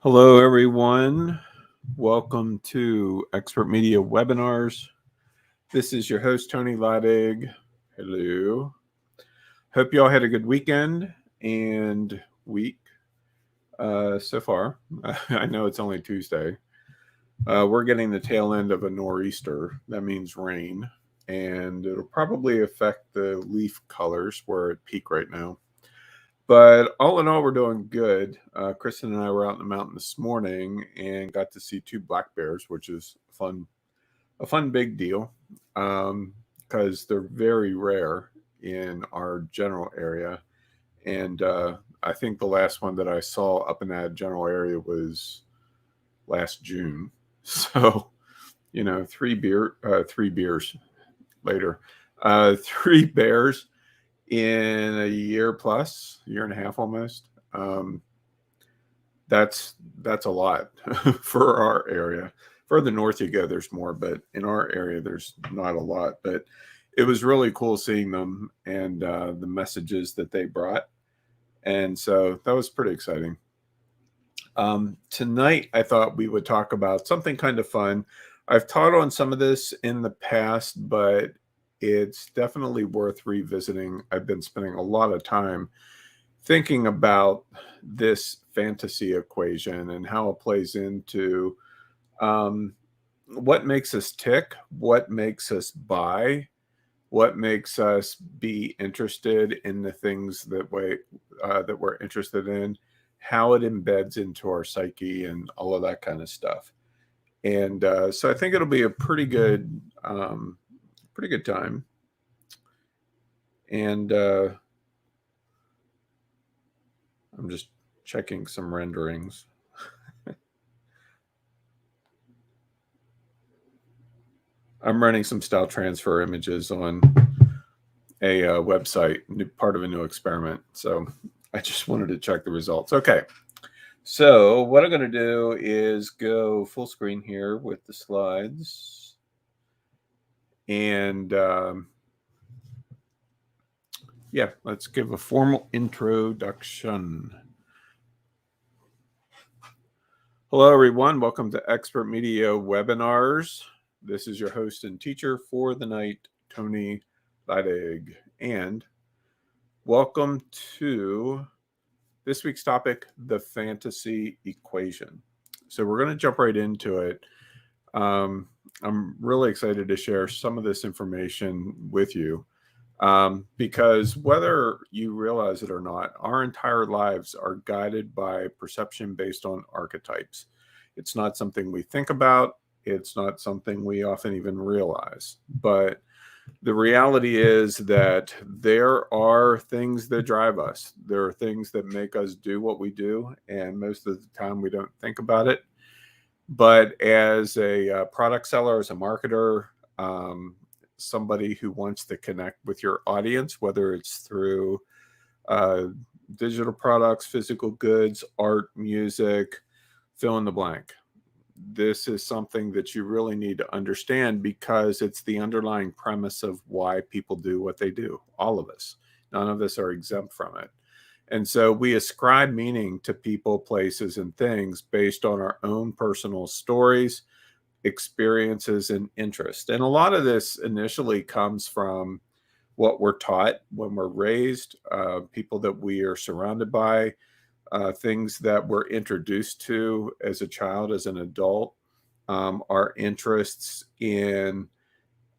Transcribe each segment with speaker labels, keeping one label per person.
Speaker 1: Hello, everyone. Welcome to Expert Media Webinars. This is your host, Tony Ladig. Hello. Hope you all had a good weekend and week so far. I know it's only Tuesday. We're getting the tail end of a nor'easter. That means rain, and it'll probably affect the leaf colors. We're at peak right now. But all in all, we're doing good. Kristen and I were out in the mountain this morning and got to see two black bears, which is a fun big deal because they're very rare in our general area. And I think the last one that I saw up in that general area was last June. So, three beers later, 3 bears in a year and a half almost. That's a lot for our area. Further north you go, there's more, but in our area, there's not a lot. But it was really cool seeing them and the messages that they brought. And so that was pretty exciting. Tonight, I thought we would talk about something kind of fun. I've taught on some of this in the past, but it's definitely worth revisiting. I've been spending a lot of time thinking about this fantasy equation and how it plays into what makes us tick, what makes us buy, what makes us be interested in the things that we're interested in, how it embeds into our psyche and all of that kind of stuff. And so I think it'll be a pretty good time. And I'm just checking some renderings. I'm running some style transfer images on a website, part of a new experiment. So I just wanted to check the results. Okay. So what I'm going to do is go full screen here with the slides. And yeah, let's give a formal introduction. Hello, everyone. Welcome to Expert Media Webinars. This is your host and teacher for the night, Tony Ladig. And welcome to this week's topic, the fantasy equation. So we're going to jump right into it. I'm really excited to share some of this information with you because whether you realize it or not, our entire lives are guided by perception based on archetypes. It's not something we think about. It's not something we often even realize. But the reality is that there are things that drive us. There are things that make us do what we do. And most of the time we don't think about it. But as a product seller, as a marketer, somebody who wants to connect with your audience, whether it's through digital products, physical goods, art, music, fill in the blank. This is something that you really need to understand because it's the underlying premise of why people do what they do. All of us. None of us are exempt from it. And so we ascribe meaning to people, places, and things based on our own personal stories, experiences, and interest. And a lot of this initially comes from what we're taught when we're raised, people that we are surrounded by, things that we're introduced to as a child, as an adult, our interests in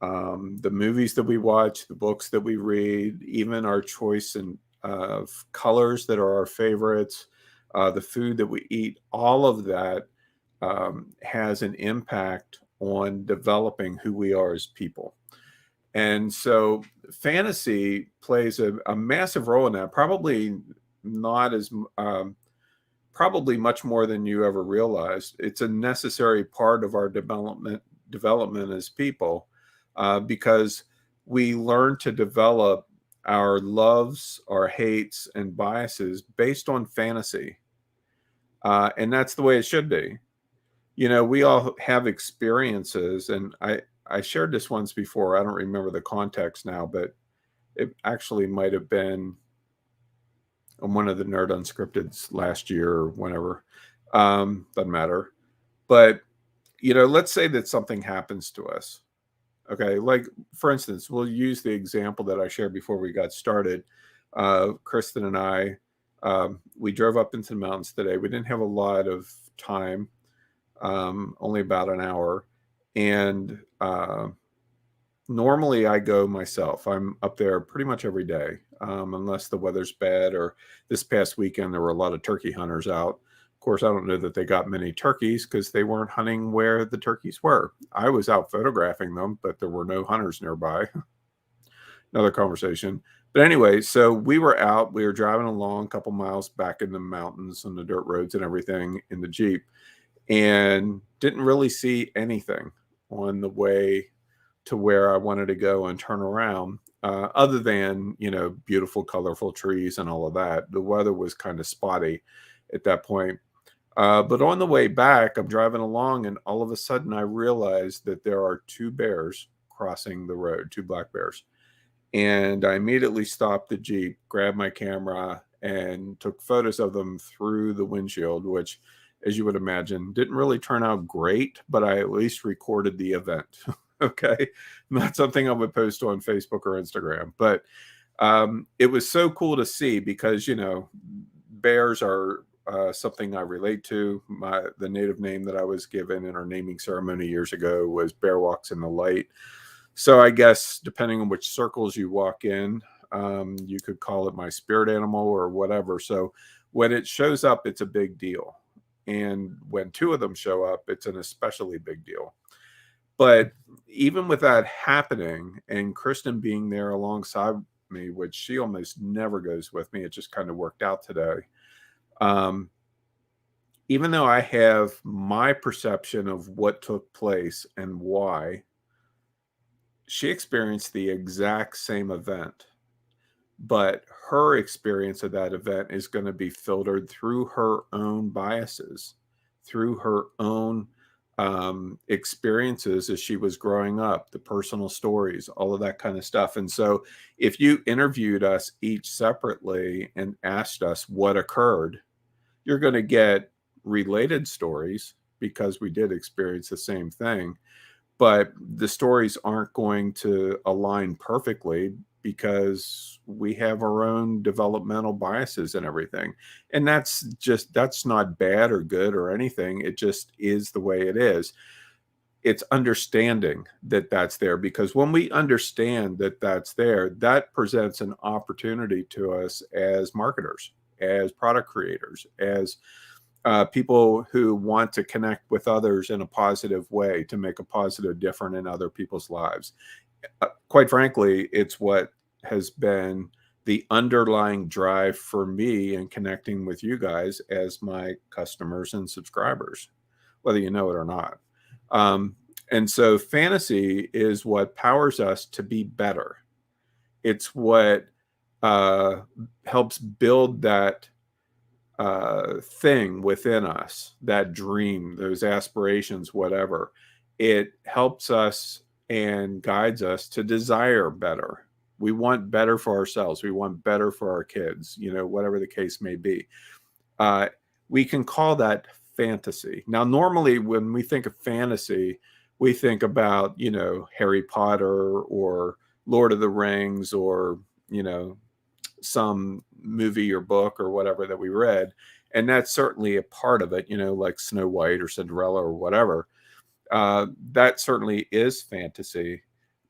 Speaker 1: the movies that we watch, the books that we read, even our choice of colors that are our favorites, the food that we eat, all of that has an impact on developing who we are as people. And so fantasy plays a massive role in that, probably much more than you ever realized. It's a necessary part of our development as people because we learn to develop our loves, our hates, and biases based on fantasy. And that's the way it should be. We all have experiences, and I shared this once before. I don't remember the context now, but it actually might have been on one of the Nerd Unscripteds last year or whenever. Doesn't matter. But, let's say that something happens to us. Okay. Like, for instance, we'll use the example that I shared before we got started. Kristen and I, we drove up into the mountains today. We didn't have a lot of time, only about an hour. And normally I go myself. I'm up there pretty much every day, unless the weather's bad, or this past weekend there were a lot of turkey hunters out. Of course, I don't know that they got many turkeys because they weren't hunting where the turkeys were. I was out photographing them, but there were no hunters nearby. Another conversation. But anyway, so we were out. We were driving along a couple miles back in the mountains on the dirt roads and everything in the Jeep, and didn't really see anything on the way to where I wanted to go and turn around, other than, beautiful, colorful trees and all of that. The weather was kind of spotty at that point. But on the way back, I'm driving along, and all of a sudden I realized that there are two bears crossing the road, two black bears. And I immediately stopped the Jeep, grabbed my camera, and took photos of them through the windshield, which, as you would imagine, didn't really turn out great, but I at least recorded the event. Okay. Not something I would post on Facebook or Instagram, but it was so cool to see because, bears are something I relate to. The native name that I was given in our naming ceremony years ago was Bear Walks in the Light. So I guess depending on which circles you walk in, you could call it my spirit animal or whatever. So when it shows up, it's a big deal. And when two of them show up, it's an especially big deal. But even with that happening and Kristen being there alongside me, which she almost never goes with me, it just kind of worked out today. Even though I have my perception of what took place and why, she experienced the exact same event, but her experience of that event is going to be filtered through her own biases, through her own experiences as she was growing up, the personal stories, all of that kind of stuff. And so if you interviewed us each separately and asked us what occurred, you're going to get related stories because we did experience the same thing, but the stories aren't going to align perfectly because we have our own developmental biases and everything. And that's not bad or good or anything. It just is the way it is. It's understanding that that's there, because when we understand that that's there, that presents an opportunity to us as marketers, as product creators, as people who want to connect with others in a positive way to make a positive difference in other people's lives. Quite frankly, it's what has been the underlying drive for me in connecting with you guys as my customers and subscribers, whether you know it or not. And so fantasy is what powers us to be better. It's what helps build that thing within us, that dream, those aspirations, whatever. It helps us and guides us to desire better. We want better for ourselves. We want better for our kids, whatever the case may be. We can call that fantasy. Now, normally when we think of fantasy, we think about, Harry Potter or Lord of the Rings or, some movie or book or whatever that we read. And that's certainly a part of it, like Snow White or Cinderella or whatever. That certainly is fantasy.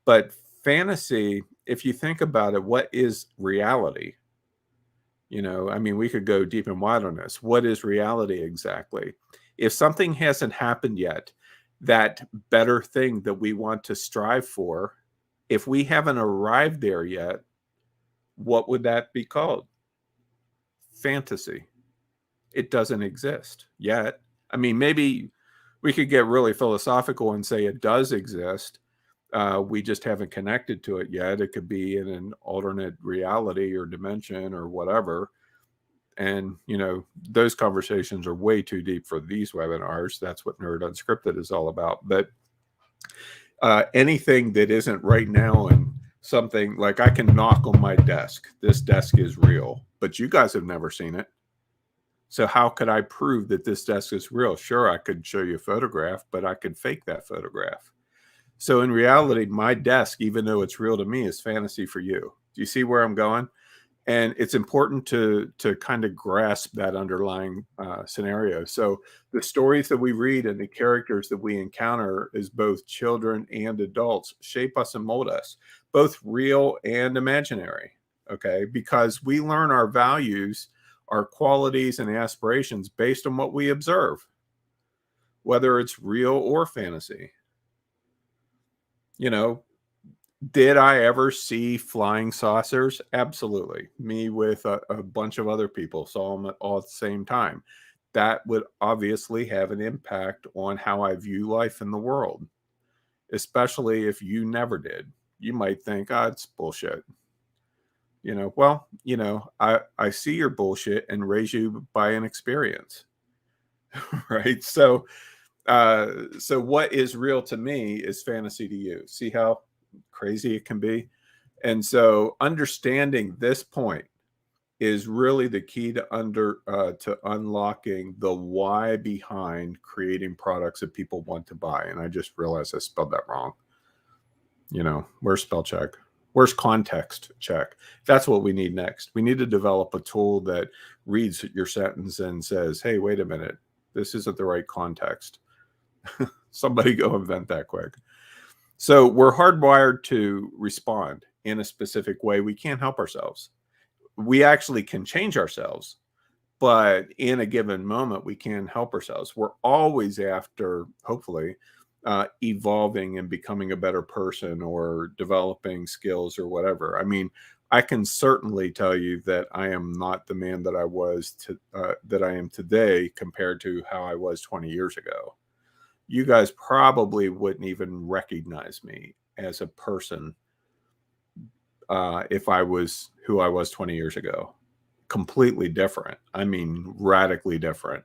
Speaker 1: But fantasy, if you think about it, what is reality? We could go deep and wide on this. What is reality exactly? If something hasn't happened yet, that better thing that we want to strive for, if we haven't arrived there yet, what would that be called? Fantasy. It doesn't exist yet. Maybe we could get really philosophical and say it does exist. We just haven't connected to it yet. It could be in an alternate reality or dimension or whatever. And, those conversations are way too deep for these webinars. That's what Nerd Unscripted is all about. But anything that isn't right now, and something like I can knock on my desk. This desk is real, but you guys have never seen it. So how could I prove that this desk is real? Sure, I could show you a photograph, but I could fake that photograph. So in reality, my desk, even though it's real to me, is fantasy for you. Do you see where I'm going? And it's important to kind of grasp that underlying scenario. So the stories that we read and the characters that we encounter as both children and adults shape us and mold us, both real and imaginary. Okay, because we learn our values, our qualities, and aspirations based on what we observe, whether it's real or fantasy. You know, did I ever see flying saucers? Absolutely. Me with a bunch of other people saw them all at the same time. That would obviously have an impact on how I view life in the world, especially if you never did. You might think, oh, it's bullshit. Well, I see your bullshit and raise you by an experience, right? So what is real to me is fantasy to you. See how crazy it can be? And so understanding this point is really the key to unlocking the why behind creating products that people want to buy. And I just realized I spelled that wrong. Where's spell check? Where's context check? That's what we need next. We need to develop a tool that reads your sentence and says, hey, wait a minute, this isn't the right context. Somebody go invent that quick. So we're hardwired to respond in a specific way. We can't help ourselves. We actually can change ourselves, but in a given moment, we can help ourselves. We're always after, hopefully, evolving and becoming a better person or developing skills or whatever. I mean, I can certainly tell you that I am not the man that that I am today compared to how I was 20 years ago. You guys probably wouldn't even recognize me as a person if I was who I was 20 years ago. Completely different. I mean, radically different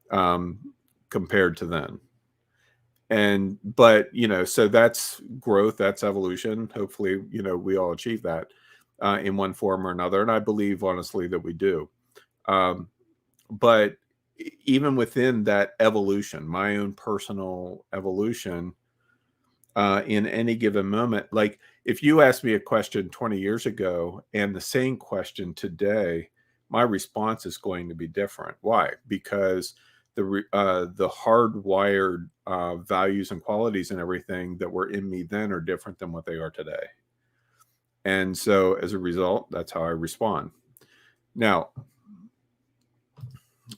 Speaker 1: compared to then. But so that's growth, that's evolution. Hopefully, we all achieve that in one form or another. And I believe honestly that we do. But even within that evolution, my own personal evolution, in any given moment, like if you asked me a question 20 years ago and the same question today, my response is going to be different. Why? Because the hardwired values and qualities and everything that were in me then are different than what they are today. And so as a result, that's how I respond. Now,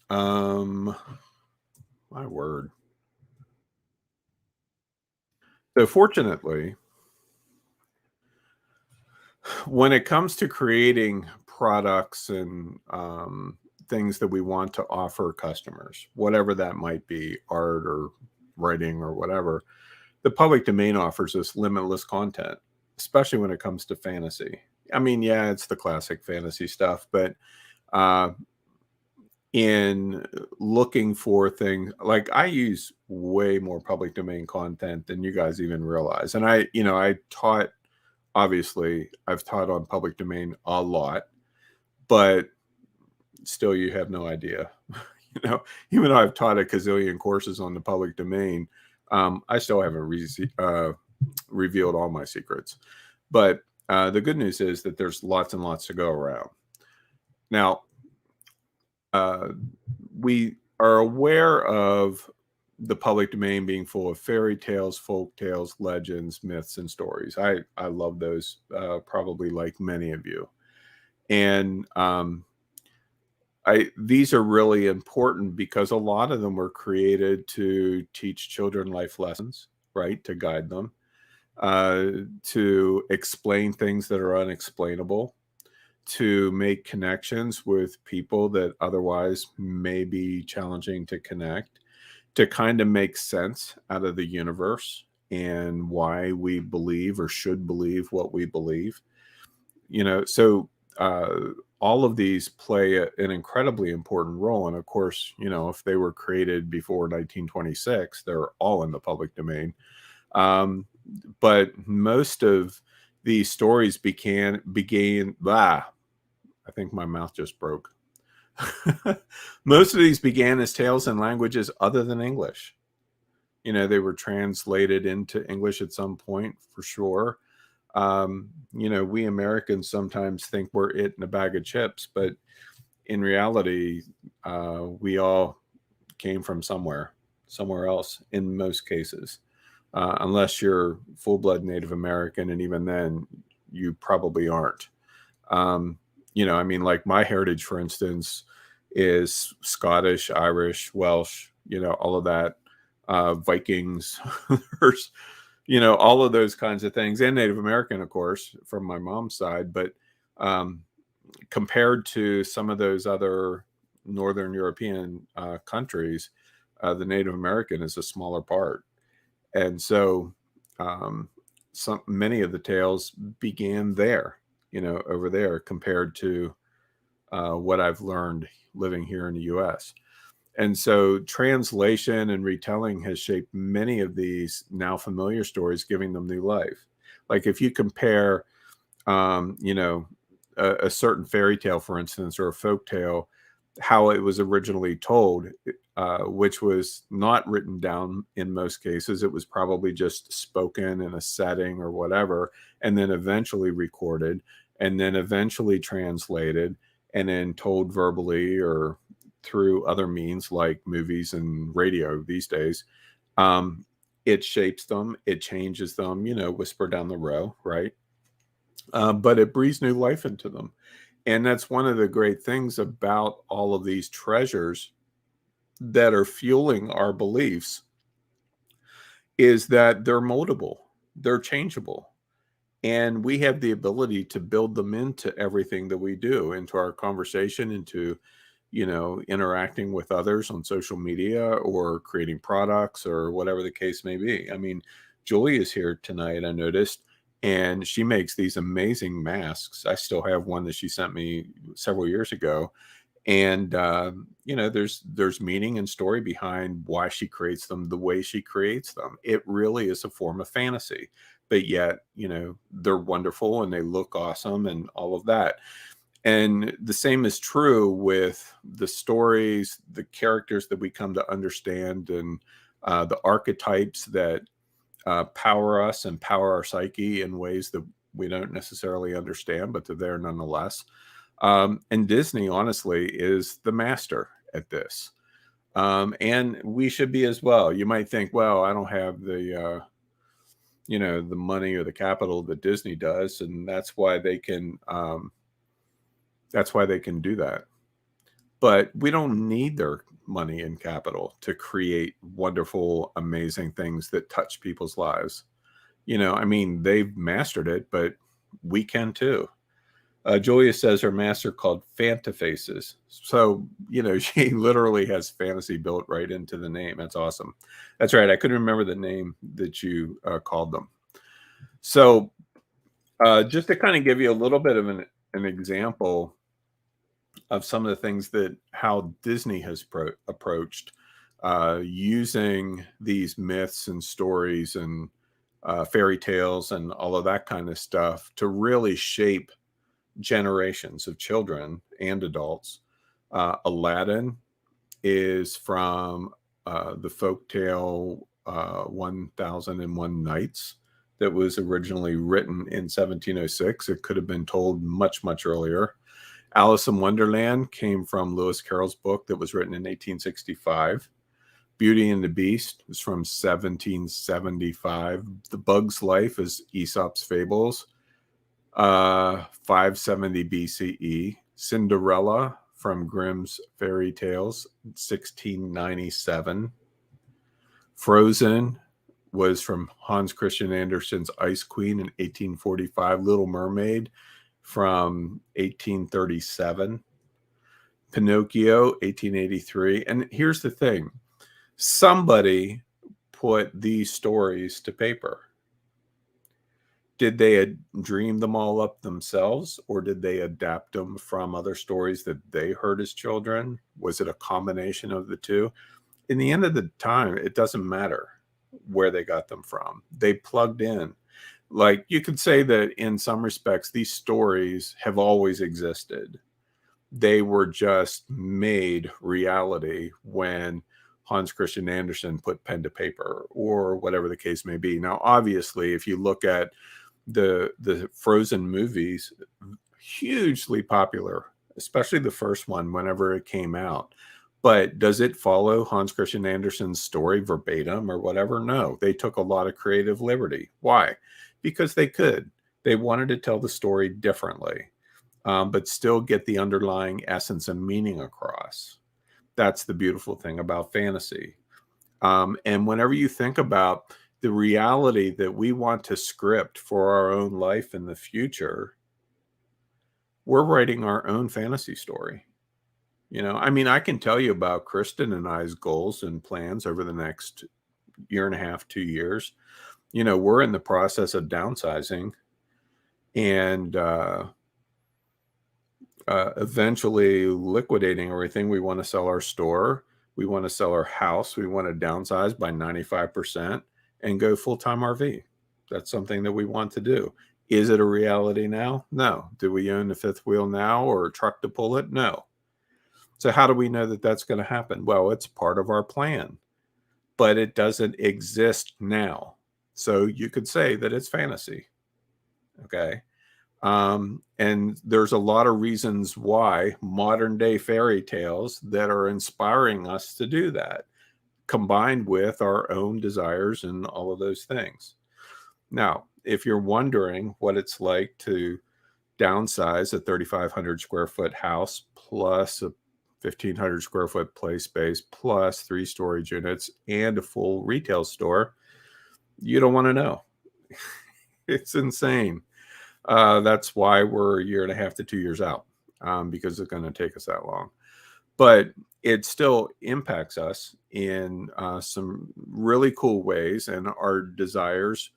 Speaker 1: my word. So fortunately, when it comes to creating products and things that we want to offer customers, whatever that might be, art or writing or whatever, the public domain offers us limitless content, especially when it comes to fantasy. I mean, yeah, it's the classic fantasy stuff, but in looking for things, like I use way more public domain content than you guys even realize. And I taught, obviously, I've taught on public domain a lot, but still you have no idea. Even though I've taught a gazillion courses on the public domain, I still haven't revealed all my secrets. But the good news is that there's lots and lots to go around. Now, we are aware of the public domain being full of fairy tales, folk tales, legends, myths, and stories. I love those, probably like many of you. And these are really important because a lot of them were created to teach children life lessons, right? To guide them, to explain things that are unexplainable, to make connections with people that otherwise may be challenging to connect, to kind of make sense out of the universe and why we believe or should believe what we believe. So all of these play an incredibly important role. And of course, if they were created before 1926, they're all in the public domain. But most of these stories began I think my mouth just broke. Most of these began as tales in languages other than English. They were translated into English at some point, for sure. We Americans sometimes think we're it in a bag of chips, but in reality, we all came from somewhere else in most cases, unless you're full-blood Native American, and even then, you probably aren't. Like my heritage, for instance, is Scottish, Irish, Welsh, all of that, Vikings, there's, all of those kinds of things, and Native American, of course, from my mom's side. But compared to some of those other Northern European countries, the Native American is a smaller part. And so many of the tales began there, over there, compared to what I've learned living here in the US. And so translation and retelling has shaped many of these now familiar stories, giving them new life. Like if you compare, a certain fairy tale, for instance, or a folk tale, how it was originally told, which was not written down in most cases. It was probably just spoken in a setting or whatever, and then eventually recorded, and then eventually translated, and then told verbally or through other means like movies and radio these days. It shapes them, it changes them, whisper down the row, right? But it breathes new life into them. And that's one of the great things about all of these treasures that are fueling our beliefs, is that they're moldable, they're changeable, and we have the ability to build them into everything that we do, into our conversation, into interacting with others on social media, or creating products, or whatever the case may be. I mean, Julie is here tonight, I noticed, and she makes these amazing masks. I still have one that she sent me several years ago. And there's meaning and story behind why she creates them the way she creates them. It really is a form of fantasy, but yet they're wonderful and they look awesome and all of that. And the same is true with the stories, the characters that we come to understand, and the archetypes that power us and power our psyche in ways that we don't necessarily understand, but they're there nonetheless. And Disney, honestly, is the master at this. And we should be as well. You might think, well, I don't have the money or the capital that Disney does, and that's why they can do that. But we don't need their money and capital to create wonderful, amazing things that touch people's lives. They've mastered it, but we can too. Julia says her master called Fantafaces. So, she literally has fantasy built right into the name. That's awesome. That's right. I couldn't remember the name that you called them. So just to kind of give you a little bit of an example of some of the things how Disney has approached using these myths and stories and fairy tales and all of that kind of stuff to really shape generations of children and adults. Aladdin is from the folktale 1001 Nights that was originally written in 1706. It could have been told much, much earlier. Alice in Wonderland came from Lewis Carroll's book that was written in 1865. Beauty and the Beast is from 1775. The Bug's Life is Aesop's Fables, 570 BCE. Cinderella from Grimm's Fairy Tales, 1697. Frozen was from Hans Christian Andersen's Ice Queen in 1845. Little Mermaid from 1837. Pinocchio, 1883. And here's the thing. Somebody put these stories to paper. Did they dream them all up themselves, or did they adapt them from other stories that they heard as children? Was it a combination of the two? In the end of the time, it doesn't matter where they got them from. They plugged in. Like, you could say that in some respects, these stories have always existed. they were just made reality when Hans Christian Andersen put pen to paper, or whatever the case may be. Now, obviously, if you look at the Frozen movies, hugely popular, especially the first one whenever it came out. But does it follow Hans Christian Andersen's story verbatim or whatever? No, they took a lot of creative liberty. Why? Because they could. They wanted to tell the story differently, but still get the underlying essence and meaning across. That's the beautiful thing about fantasy. And whenever you think about the reality that we want to script for our own life in the future, we're writing our own fantasy story. I mean, I can tell you about Kristen and I's goals and plans over the next year and a half, 2 years. We're in the process of downsizing and eventually liquidating everything. We want to sell our store. We want to sell our house. We want to downsize by 95% and go full-time RV. That's something that we want to do. Is it a reality now? No. Do we own the fifth wheel now or a truck to pull it? No. So how do we know that that's going to happen? Well, it's part of our plan, but it doesn't exist now. So you could say that it's fantasy. Okay. And there's a lot of reasons why modern day fairy tales that are inspiring us to do that, combined with our own desires and all of those things. Now, if you're wondering what it's like to downsize a 3,500 square foot house plus a 1,500 square foot play space plus 3 storage units and a full retail store, you don't want to know. It's insane. That's why we're a year and a half to 2 years out, because it's going to take us that long. But it still impacts us in some really cool ways, and our desires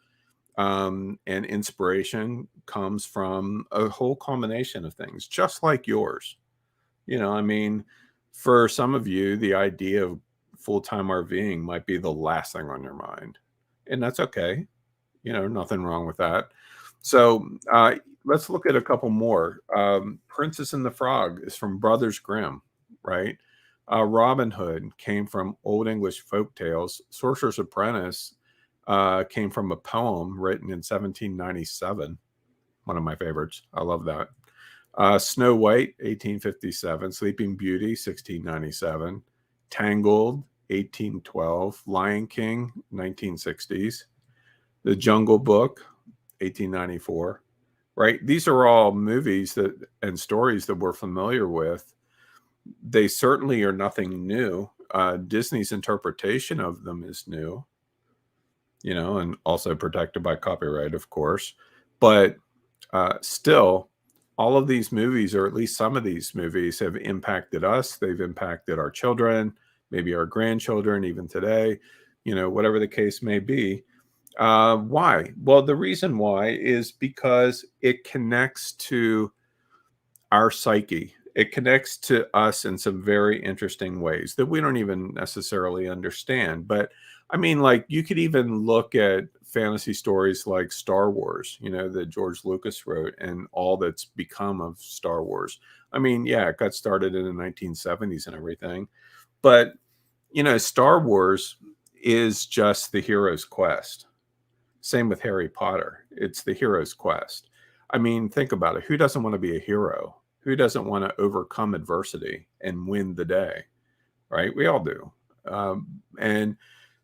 Speaker 1: and inspiration comes from a whole combination of things, just like yours. I mean, for some of you, the idea of full-time RVing might be the last thing on your mind, and that's okay. Nothing wrong with that. So let's look at a couple more. Princess and the Frog is from Brothers Grimm, right? Robin Hood came from Old English folk tales. Sorcerer's Apprentice came from a poem written in 1797. One of my favorites. I love that. Snow White, 1857. Sleeping Beauty, 1697. Tangled, 1812. Lion King, 1960s. The Jungle Book, 1894. Right? These are all movies and stories that we're familiar with. They certainly are nothing new. Disney's interpretation of them is new, and also protected by copyright, of course. But still, all of these movies, or at least some of these movies, have impacted us. They've impacted our children, maybe our grandchildren, even today, whatever the case may be. Why? Well, the reason why is because it connects to our psyche. It connects to us in some very interesting ways that we don't even necessarily understand. But I mean, like, you could even look at fantasy stories like Star Wars, that George Lucas wrote, and all that's become of Star Wars. I mean, yeah, it got started in the 1970s and everything. But, Star Wars is just the hero's quest. Same with Harry Potter. It's the hero's quest. I mean, think about it. Who doesn't want to be a hero? Who doesn't want to overcome adversity and win the day? Right? We all do. And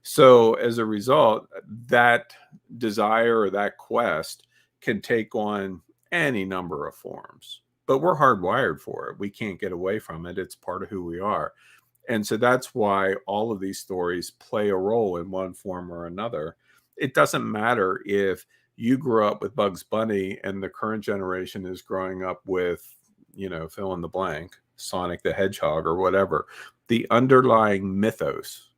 Speaker 1: so as a result, that desire or that quest can take on any number of forms. But we're hardwired for it. We can't get away from it. It's part of who we are. And so that's why all of these stories play a role in one form or another. It doesn't matter if you grew up with Bugs Bunny and the current generation is growing up with, fill in the blank, Sonic the Hedgehog or whatever. The underlying mythos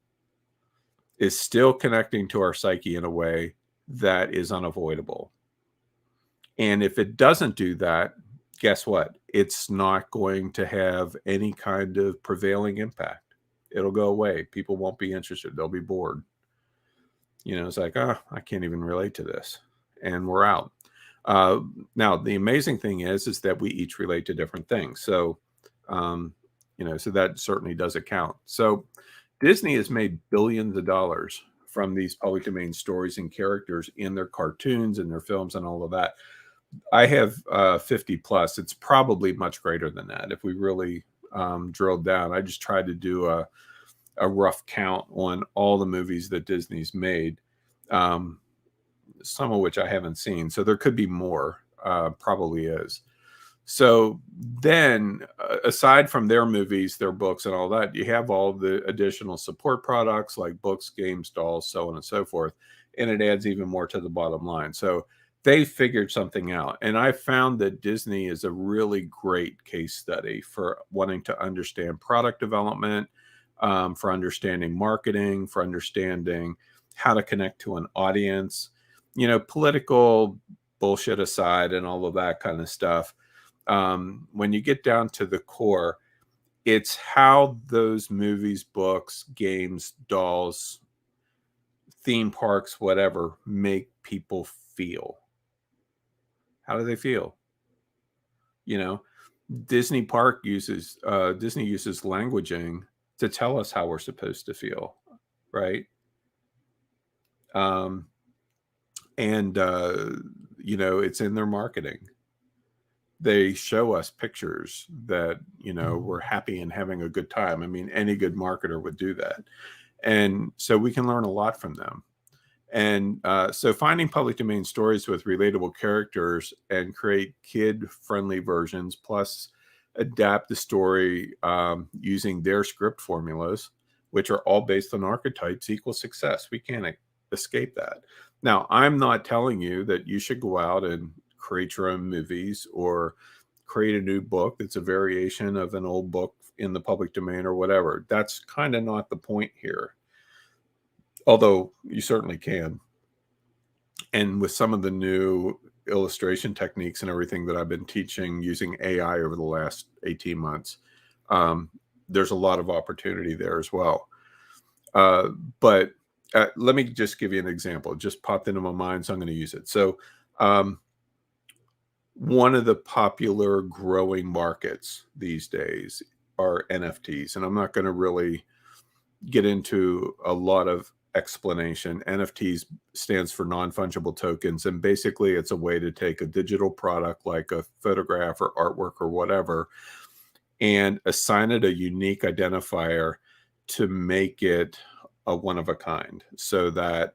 Speaker 1: is still connecting to our psyche in a way that is unavoidable. And if it doesn't do that, guess what? It's not going to have any kind of prevailing impact. It'll go away. People won't be interested. They'll be bored. It's like, I can't even relate to this. And we're out. Now, the amazing thing is that we each relate to different things. So So that certainly does account. So Disney has made billions of dollars from these public domain stories and characters in their cartoons and their films and all of that. I have 50 plus. It's probably much greater than that if we really drilled down. I just tried to do a rough count on all the movies that Disney's made, some of which I haven't seen. So there could be more, probably is. So then, aside from their movies, their books, and all that, you have all the additional support products like books, games, dolls, so on and so forth. And it adds even more to the bottom line. So they figured something out. And I found that Disney is a really great case study for wanting to understand product development, for understanding marketing, for understanding how to connect to an audience, political bullshit aside and all of that kind of stuff. When you get down to the core, it's how those movies, books, games, dolls, theme parks, whatever, make people feel. How do they feel? Disney uses languaging to tell us how we're supposed to feel, right? And it's in their marketing. They show us pictures that we're happy and having a good time. I mean, any good marketer would do that, and so we can learn a lot from them. And so finding public domain stories with relatable characters and create kid-friendly versions, plus adapt the story using their script formulas, which are all based on archetypes, equals success. We can't escape that. Now, I'm not telling you that you should go out and create your own movies or create a new book that's a variation of an old book in the public domain or whatever. That's kind of not the point here. Although you certainly can. And with some of the new illustration techniques and everything that I've been teaching using AI over the last 18 months, there's a lot of opportunity there as well. But let me just give you an example. It just popped into my mind, so I'm going to use it. So one of the popular growing markets these days are NFTs. And I'm not going to really get into a lot of explanation. NFTs stands for non-fungible tokens. And basically it's a way to take a digital product like a photograph or artwork or whatever and assign it a unique identifier to make it a one of a kind, so that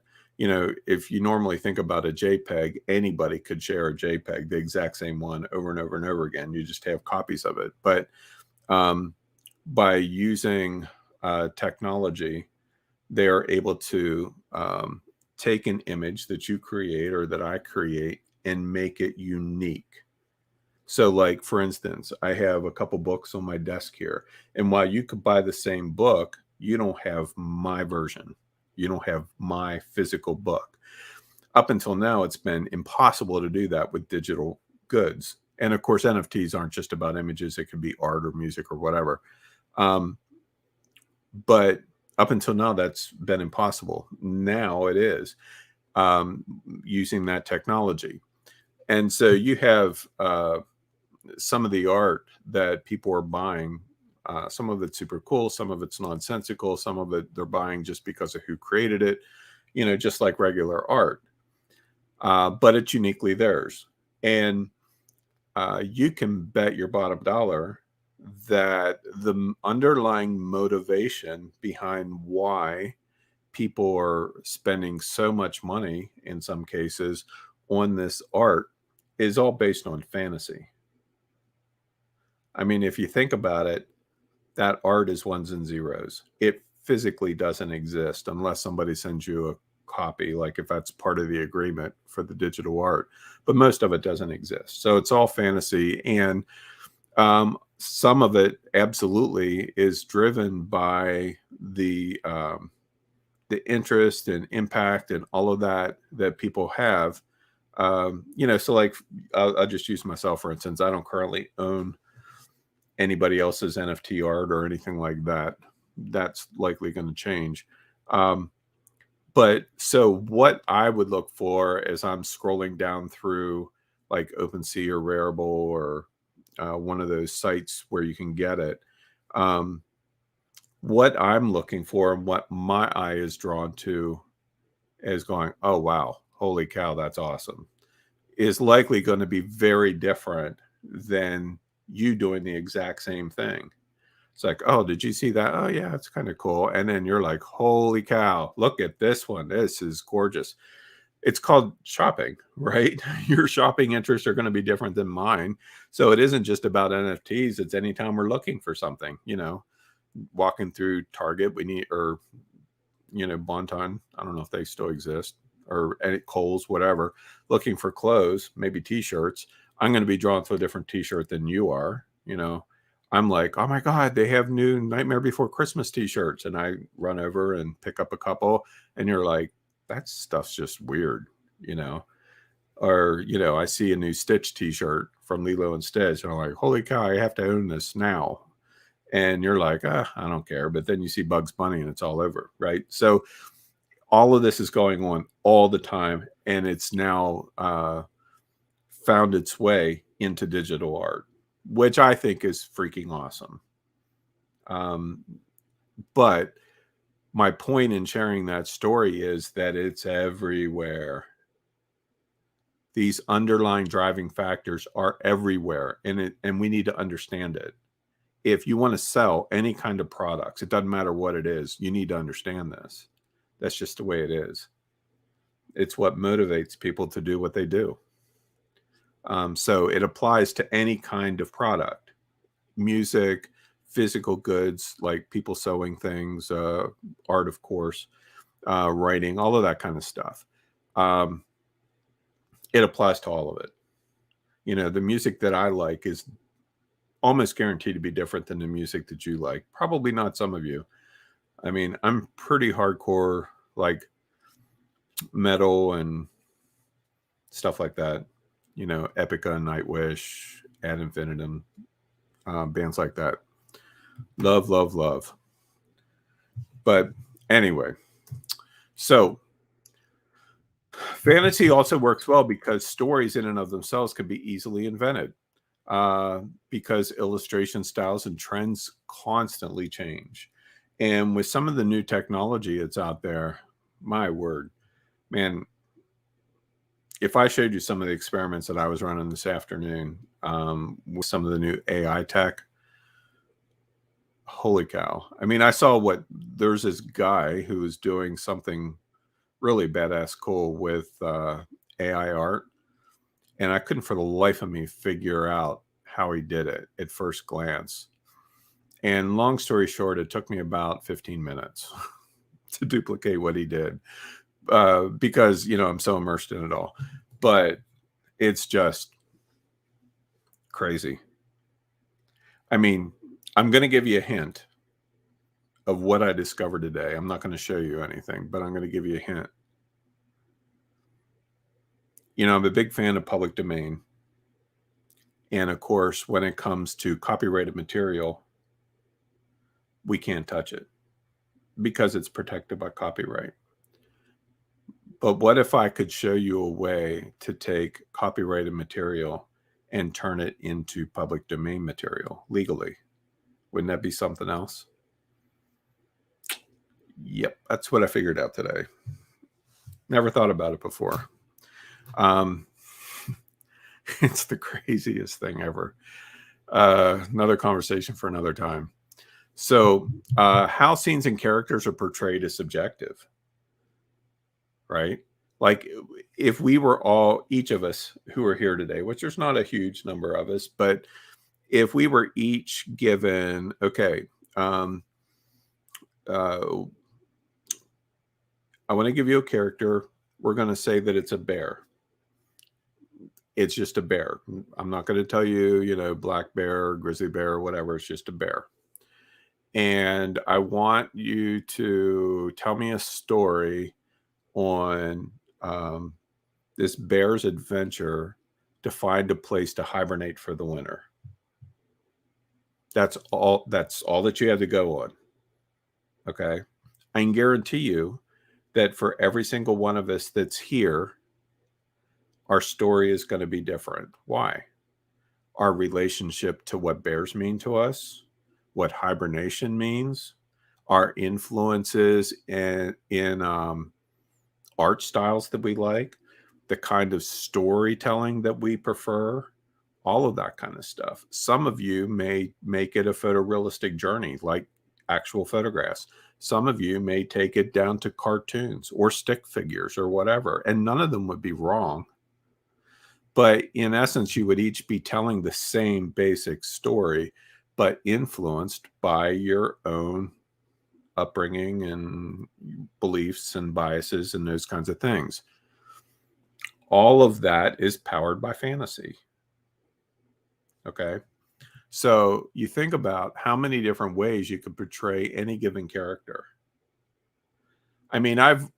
Speaker 1: if you normally think about a JPEG, anybody could share a JPEG, the exact same one, over and over and over again. You just have copies of it. But by using technology, they are able to take an image that you create or that I create and make it unique. So like, for instance, I have a couple books on my desk here. And while you could buy the same book, you don't have my version. You don't have my physical book. Up until now, it's been impossible to do that with digital goods. And of course, NFTs aren't just about images. It could be art or music or whatever. But up until now, that's been impossible. Now it is, using that technology. And so you have some of the art that people are buying. Some of it's super cool. Some of it's nonsensical. Some of it they're buying just because of who created it, just like regular art. But it's uniquely theirs. And you can bet your bottom dollar that the underlying motivation behind why people are spending so much money in some cases on this art is all based on fantasy. I mean, if you think about it, that art is ones and zeros. It physically doesn't exist unless somebody sends you a copy, like if that's part of the agreement for the digital art. But most of it doesn't exist. So it's all fantasy. And some of it absolutely is driven by the interest and impact and all of that people have. So like I'll just use myself, for instance. I don't currently own anybody else's NFT art or anything like that. That's likely going to change. But so what I would look for as I'm scrolling down through like OpenSea or Rarible or one of those sites where you can get it. What I'm looking for and what my eye is drawn to is going, oh, wow, holy cow, that's awesome, is likely going to be very different than you doing the exact same thing. It's like, oh, did you see that? Oh, yeah, it's kind of cool. And then you're like, holy cow, look at this one. This is gorgeous. It's called shopping, right? Your shopping interests are going to be different than mine. So it isn't just about NFTs. It's anytime we're looking for something, walking through Target, we need, or, Bonton, I don't know if they still exist, or at Kohl's, whatever, looking for clothes, maybe t-shirts. I'm going to be drawn to a different t-shirt than you are. I'm like, oh my God, they have new Nightmare Before Christmas t-shirts. And I run over and pick up a couple, and you're like, that stuff's just weird, or, I see a new Stitch t-shirt from Lilo and Stitch, and I'm like, holy cow, I have to own this now. And you're like, I don't care. But then you see Bugs Bunny and it's all over, right? So all of this is going on all the time, and it's now found its way into digital art, which I think is freaking awesome. But my point in sharing that story is that it's everywhere. These underlying driving factors are everywhere, and we need to understand it. If you want to sell any kind of products, it doesn't matter what it is, you need to understand this. That's just the way it is. It's what motivates people to do what they do. So it applies to any kind of product, music, physical goods, like people sewing things, art, of course, writing, all of that kind of stuff. It applies to all of it. The music that I like is almost guaranteed to be different than the music that you like. Probably not some of you. I mean, I'm pretty hardcore, like metal and stuff like that. Epica, Nightwish, Ad Infinitum, bands like that. Love, love, love. But anyway, so fantasy also works well because stories in and of themselves can be easily invented. Because illustration styles and trends constantly change. And with some of the new technology that's out there, my word, man, if I showed you some of the experiments that I was running this afternoon with some of the new AI tech, holy cow. I mean, I saw there's this guy who was doing something really badass cool with AI art. And I couldn't for the life of me figure out how he did it at first glance. And long story short, it took me about 15 minutes to duplicate what he did because, I'm so immersed in it all. But it's just crazy. I mean, I'm going to give you a hint of what I discovered today. I'm not going to show you anything, but I'm going to give you a hint. I'm a big fan of public domain. And of course, when it comes to copyrighted material, we can't touch it because it's protected by copyright. But what if I could show you a way to take copyrighted material and turn it into public domain material legally? Wouldn't that be something else? Yep, that's what I figured out today. Never thought about it before. It's the craziest thing ever. Another conversation for another time. So how scenes and characters are portrayed is subjective, right? Like if we were each of us who are here today, which there's not a huge number of us, but if we were each given, okay, I want to give you a character. We're going to say that it's a bear. It's just a bear. I'm not going to tell you, black bear, grizzly bear, or whatever. It's just a bear. And I want you to tell me a story on this bear's adventure to find a place to hibernate for the winter. That's all that you have to go on. Okay. I can guarantee you that for every single one of us that's here, our story is going to be different. Why? our relationship to what bears mean to us, what hibernation means, our influences in art styles that we like, the kind of storytelling that we prefer, all of that kind of stuff. Some of you may make it a photorealistic journey, like actual photographs. Some of you may take it down to cartoons or stick figures or whatever, and none of them would be wrong. But in essence, you would each be telling the same basic story, but influenced by your own upbringing and beliefs and biases and those kinds of things. All of that is powered by fantasy. Okay. So you think about how many different ways you could portray any given character. I mean, I've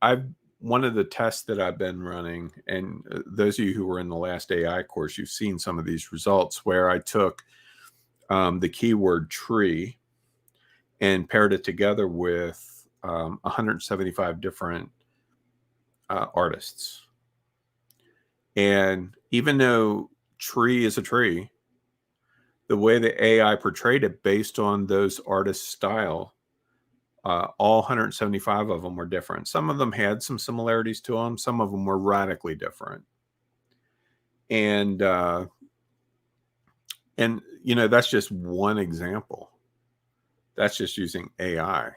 Speaker 1: one of the tests that I've been running, and those of you who were in the last AI course, you've seen some of these results where I took the keyword tree and paired it together with 175 different artists. And even though tree is a tree, the way the AI portrayed it based on those artists' style, all 175 of them were different. Some of them had some similarities to them. Some of them were radically different. And you know, that's just one example. That's just using AI,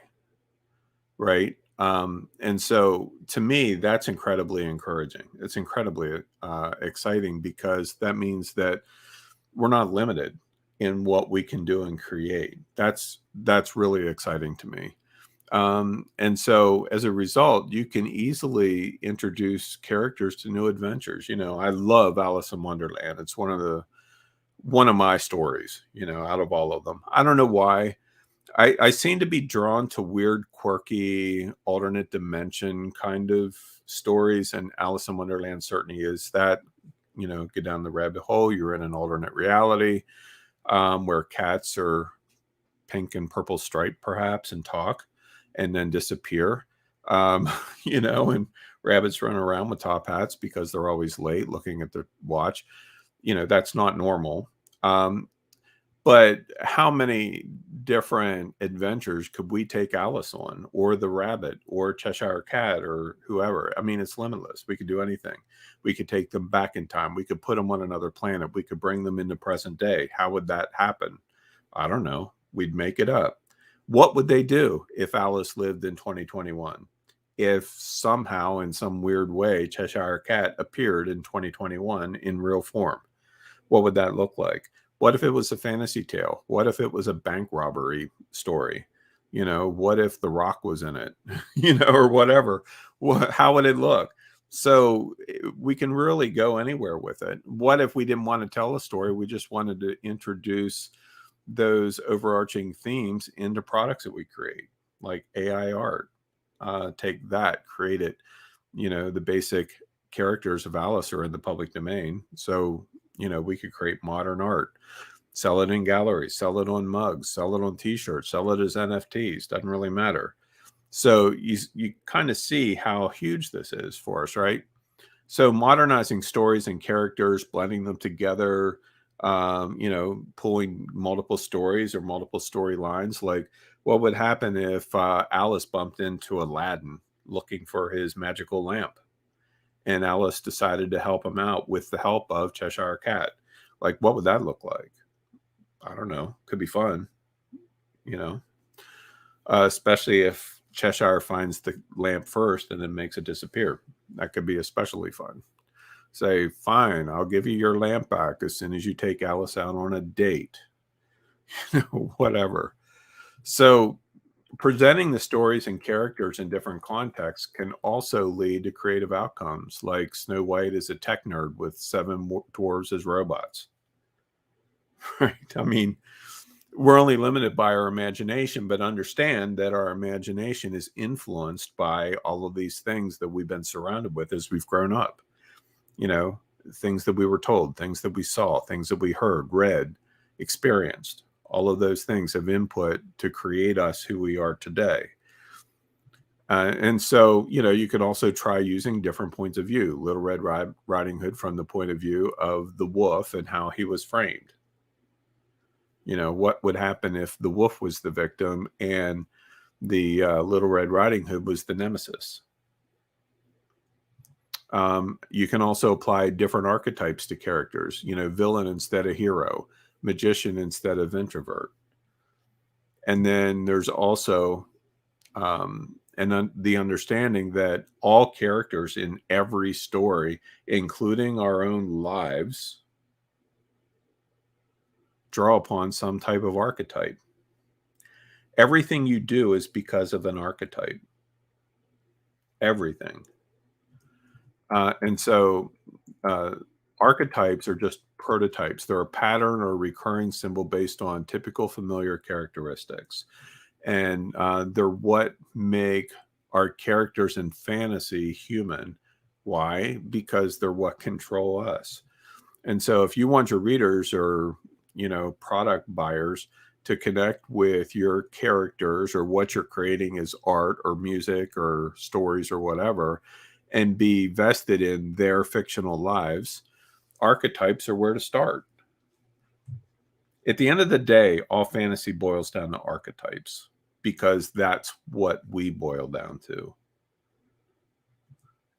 Speaker 1: right? And so to me, that's incredibly encouraging. It's incredibly exciting because that means that we're not limited in what we can do and create. That's really exciting to me. And so as a result, you can easily introduce characters to new adventures. You know, I love Alice in Wonderland. It's one of my stories, you know, out of all of them. I don't know why. I seem to be drawn to weird, quirky, alternate dimension kind of stories, and Alice in Wonderland certainly is that. You know, get down the rabbit hole, you're in an alternate reality where cats are pink and purple striped, perhaps, and talk and then disappear. You know, and rabbits run around with top hats because they're always late looking at their watch. You know, that's not normal. But how many different adventures could we take Alice on, or the rabbit, or Cheshire Cat, or whoever? I mean, it's limitless. We could do anything. We could take them back in time. We could put them on another planet. We could bring them into present day. How would that happen? I don't know. We'd make it up. What would they do if Alice lived in 2021? If somehow, in some weird way, Cheshire Cat appeared in 2021 in real form? What would that look like? What if it was a fantasy tale? What if it was a bank robbery story? You know, what if The Rock was in it? You know, or whatever. How would it look? So we can really go anywhere with it. What if we didn't want to tell a story? We just wanted to introduce those overarching themes into products that we create, like AI art. Take that, create it. You know, the basic characters of Alice are in the public domain. So you know, we could create modern art, sell it in galleries, sell it on mugs, sell it on t-shirts, sell it as NFTs. Doesn't really matter. So you kind of see how huge this is for us, right? So modernizing stories and characters, blending them together, you know, pulling multiple stories or multiple storylines. Like what would happen if Alice bumped into Aladdin looking for his magical lamp? And Alice decided to help him out with the help of Cheshire Cat. Like, what would that look like? I don't know. Could be fun, you know, especially if Cheshire finds the lamp first and then makes it disappear. That could be especially fun. Say, fine, I'll give you your lamp back as soon as you take Alice out on a date. Whatever. So presenting the stories and characters in different contexts can also lead to creative outcomes, like Snow White is a tech nerd with 7 dwarves as robots. Right? I mean, we're only limited by our imagination, but understand that our imagination is influenced by all of these things that we've been surrounded with as we've grown up. You know, things that we were told, things that we saw, things that we heard, read, experienced. All of those things have input to create us who we are today. And so, you know, you could also try using different points of view. Little Red Riding Hood from the point of view of the wolf and how he was framed. What would happen if the wolf was the victim and the Little Red Riding Hood was the nemesis? You can also apply different archetypes to characters, villain instead of hero, magician instead of introvert. And then there's also the understanding that all characters in every story, including our own lives, draw upon some type of archetype. Everything you do is because of an archetype. Everything. And so archetypes are just prototypes. They're a pattern or recurring symbol based on typical familiar characteristics. And they're what make our characters in fantasy human. Why? Because they're what control us. And so if you want your readers or, product buyers to connect with your characters or what you're creating as art or music or stories or whatever, and be vested in their fictional lives, archetypes are where to start. At the end of the day, all fantasy boils down to archetypes because that's what we boil down to.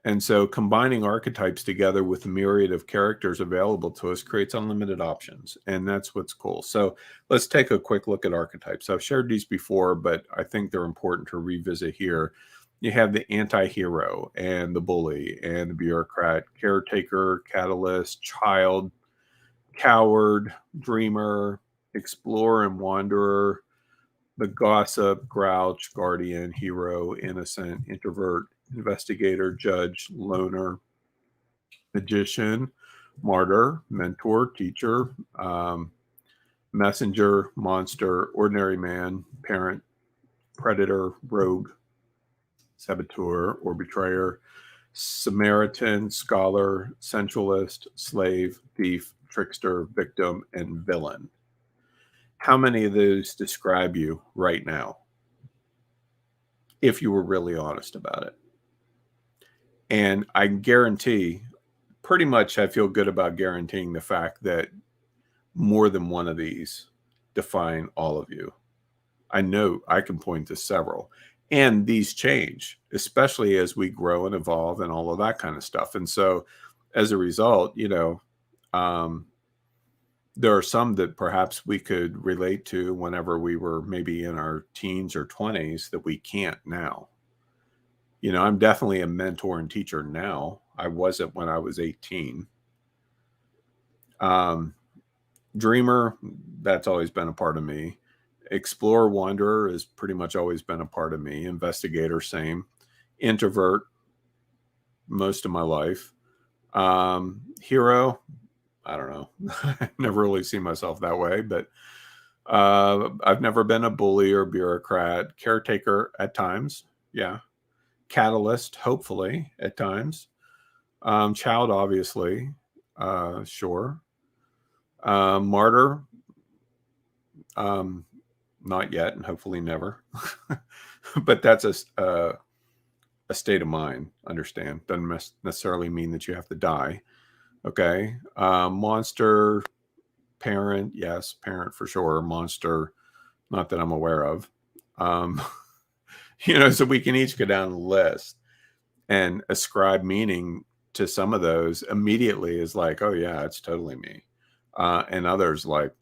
Speaker 1: And so combining archetypes together with the myriad of characters available to us creates unlimited options. And that's what's cool. So let's take a quick look at archetypes. I've shared these before, but I think they're important to revisit here. You have the anti-hero and the bully and the bureaucrat, caretaker, catalyst, child, coward, dreamer, explorer and wanderer, the gossip, grouch, guardian, hero, innocent, introvert, investigator, judge, loner, magician, martyr, mentor, teacher, messenger, monster, ordinary man, parent, predator, rogue, saboteur or betrayer, Samaritan, scholar, sensualist, slave, thief, trickster, victim, and villain. How many of those describe you right now? If you were really honest about it. And I guarantee, pretty much I feel good about guaranteeing the fact that more than one of these define all of you. I know I can point to several. And these change, especially as we grow and evolve and all of that kind of stuff. And so as a result, there are some that perhaps we could relate to whenever we were maybe in our teens or 20s that we can't now. I'm definitely a mentor and teacher now. I wasn't when I was 18. Dreamer, that's always been a part of me. Explorer, wanderer has pretty much always been a part of me. Investigator, same. Introvert, most of my life. Hero, I don't know. I never really see myself that way, but I've never been a bully or bureaucrat. Caretaker at times, yeah. Catalyst, hopefully, at times. Child, obviously, sure. Martyr, not yet, and hopefully never. But that's a state of mind. Understand? Doesn't necessarily mean that you have to die. Okay. Monster, parent, yes, parent for sure. Monster, not that I'm aware of. So we can each go down the list and ascribe meaning to some of those immediately is like, oh yeah, it's totally me. And others like,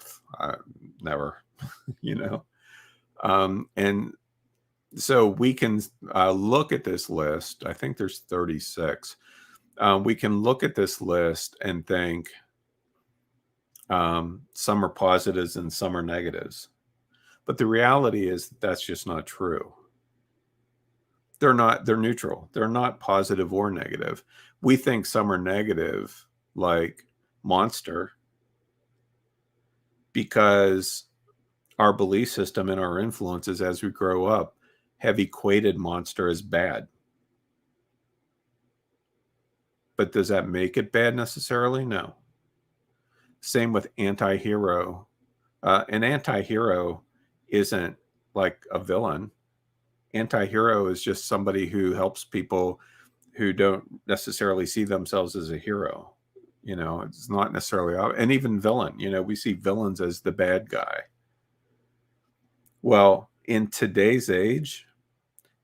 Speaker 1: never, and so we can look at this list. I think there's 36. We can look at this list and think some are positives and some are negatives. But the reality is that's just not true. They're neutral. They're not positive or negative. We think some are negative, like monster, because our belief system and our influences as we grow up have equated monster as bad. But does that make it bad necessarily? No. Same with anti-hero. An anti-hero isn't like a villain. Anti-hero is just somebody who helps people who don't necessarily see themselves as a hero. It's not necessarily, and even villain, we see villains as the bad guy. Well, in today's age,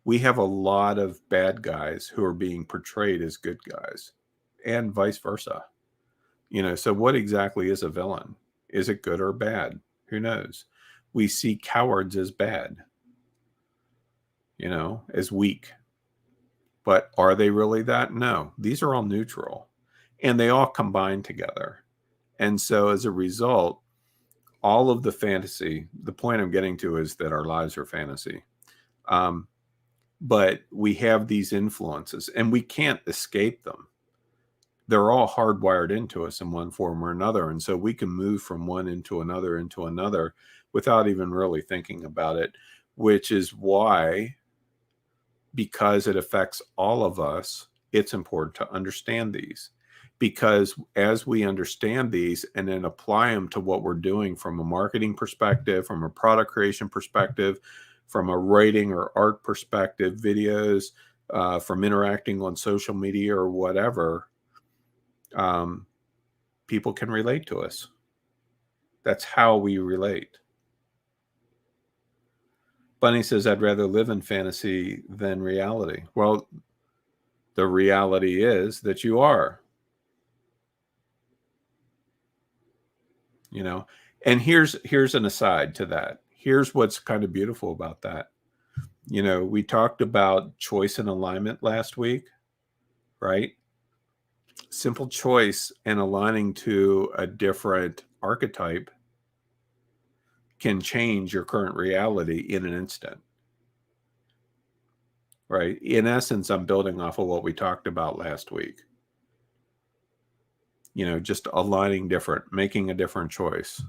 Speaker 1: we have a lot of bad guys who are being portrayed as good guys, and vice versa. So what exactly is a villain? Is it good or bad? Who knows? We see cowards as bad, as weak. But are they really that? No. These are all neutral, and they all combine together. And so as a result, all of the fantasy, the point I'm getting to is that our lives are fantasy. But we have these influences and we can't escape them. They're all hardwired into us in one form or another. And so we can move from one into another without even really thinking about it, which is why, because it affects all of us, it's important to understand these. Because as we understand these and then apply them to what we're doing from a marketing perspective, from a product creation perspective, from a writing or art perspective, videos, from interacting on social media or whatever, people can relate to us. That's how we relate. Bunny says, I'd rather live in fantasy than reality. Well, the reality is that you are. And here's an aside to that. Here's what's kind of beautiful about that. We talked about choice and alignment last week, right? Simple choice and aligning to a different archetype can change your current reality in an instant, right? In essence, I'm building off of what we talked about last week. Just aligning different, making a different choice.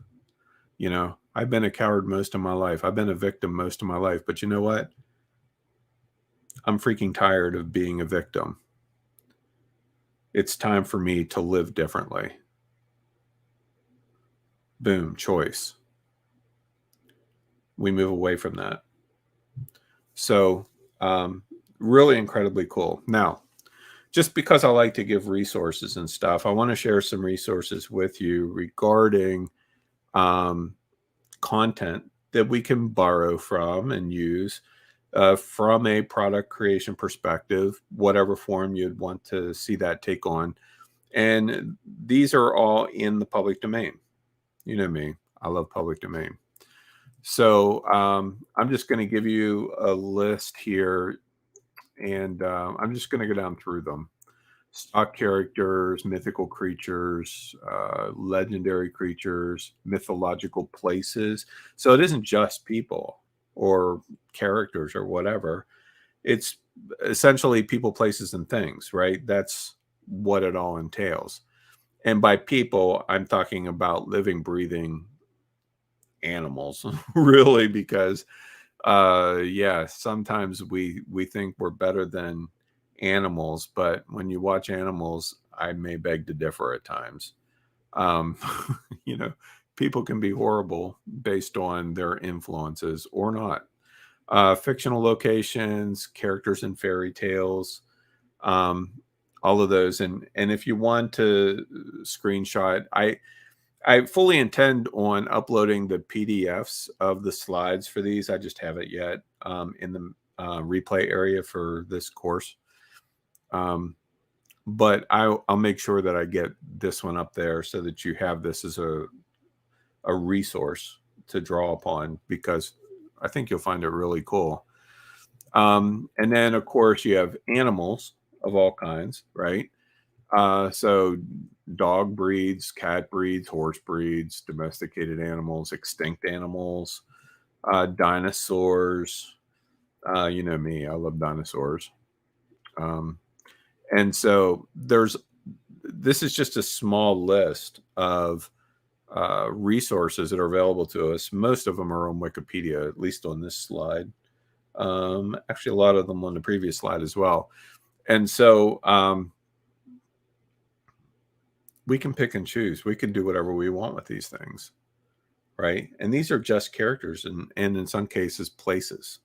Speaker 1: I've been a coward most of my life. I've been a victim most of my life. But you know what? I'm freaking tired of being a victim. It's time for me to live differently. Boom, choice. We move away from that. So, really incredibly cool. Now, just because I like to give resources and stuff, I want to share some resources with you regarding content that we can borrow from and use from a product creation perspective, whatever form you'd want to see that take on. And these are all in the public domain. You know me, I love public domain. So I'm just going to give you a list here, and I'm just going to go down through them. Stock characters, mythical creatures, legendary creatures, mythological places. So it isn't just people or characters or whatever. It's essentially people, places, and things, right? That's what it all entails. And by people, I'm talking about living, breathing animals, really, because sometimes we think we're better than animals, but when you watch animals, I may beg to differ at times. um People can be horrible based on their influences or not. Fictional locations, characters in fairy tales, um all of those. And if you want to screenshot, I fully intend on uploading the PDFs of the slides for these. I just haven't yet in the replay area for this course. But I'll make sure that I get this one up there so that you have this as a resource to draw upon, because I think you'll find it really cool. And then, of course, you have animals of all kinds, right? So dog breeds, cat breeds, horse breeds, domesticated animals, extinct animals, dinosaurs. You know me, I love dinosaurs. And so this is just a small list of resources that are available to us. Most of them are on Wikipedia, at least on this slide. Actually, a lot of them on the previous slide as well. And so we can pick and choose. We can do whatever we want with these things, right? And these are just characters and in some cases, places.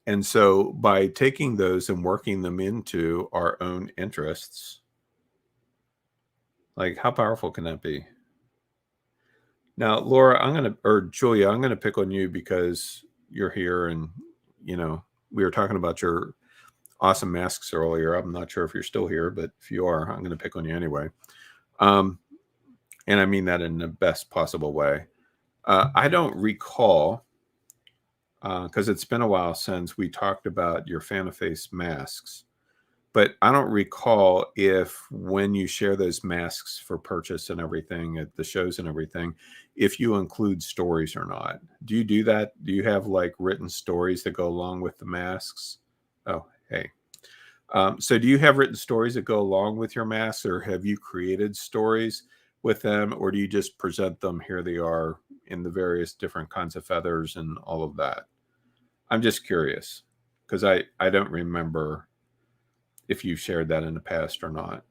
Speaker 1: And so by taking those and working them into our own interests, like how powerful can that be? Now, Laura, or Julia, I'm gonna pick on you because you're here, and we were talking about your awesome masks earlier. I'm not sure if you're still here, but if you are, I'm gonna pick on you anyway. And I mean that in the best possible way. I don't recall, because it's been a while since we talked about your Fanaface masks, but I don't recall if when you share those masks for purchase and everything at the shows and everything, if you include stories or not. Do you do that? Do you have like written stories that go along with the masks? Oh, hey. So do you have written stories that go along with your masks, or have you created stories with them, or do you just present them, here they are, in the various different kinds of feathers and all of that? I'm just curious, because I don't remember if you shared that in the past or not.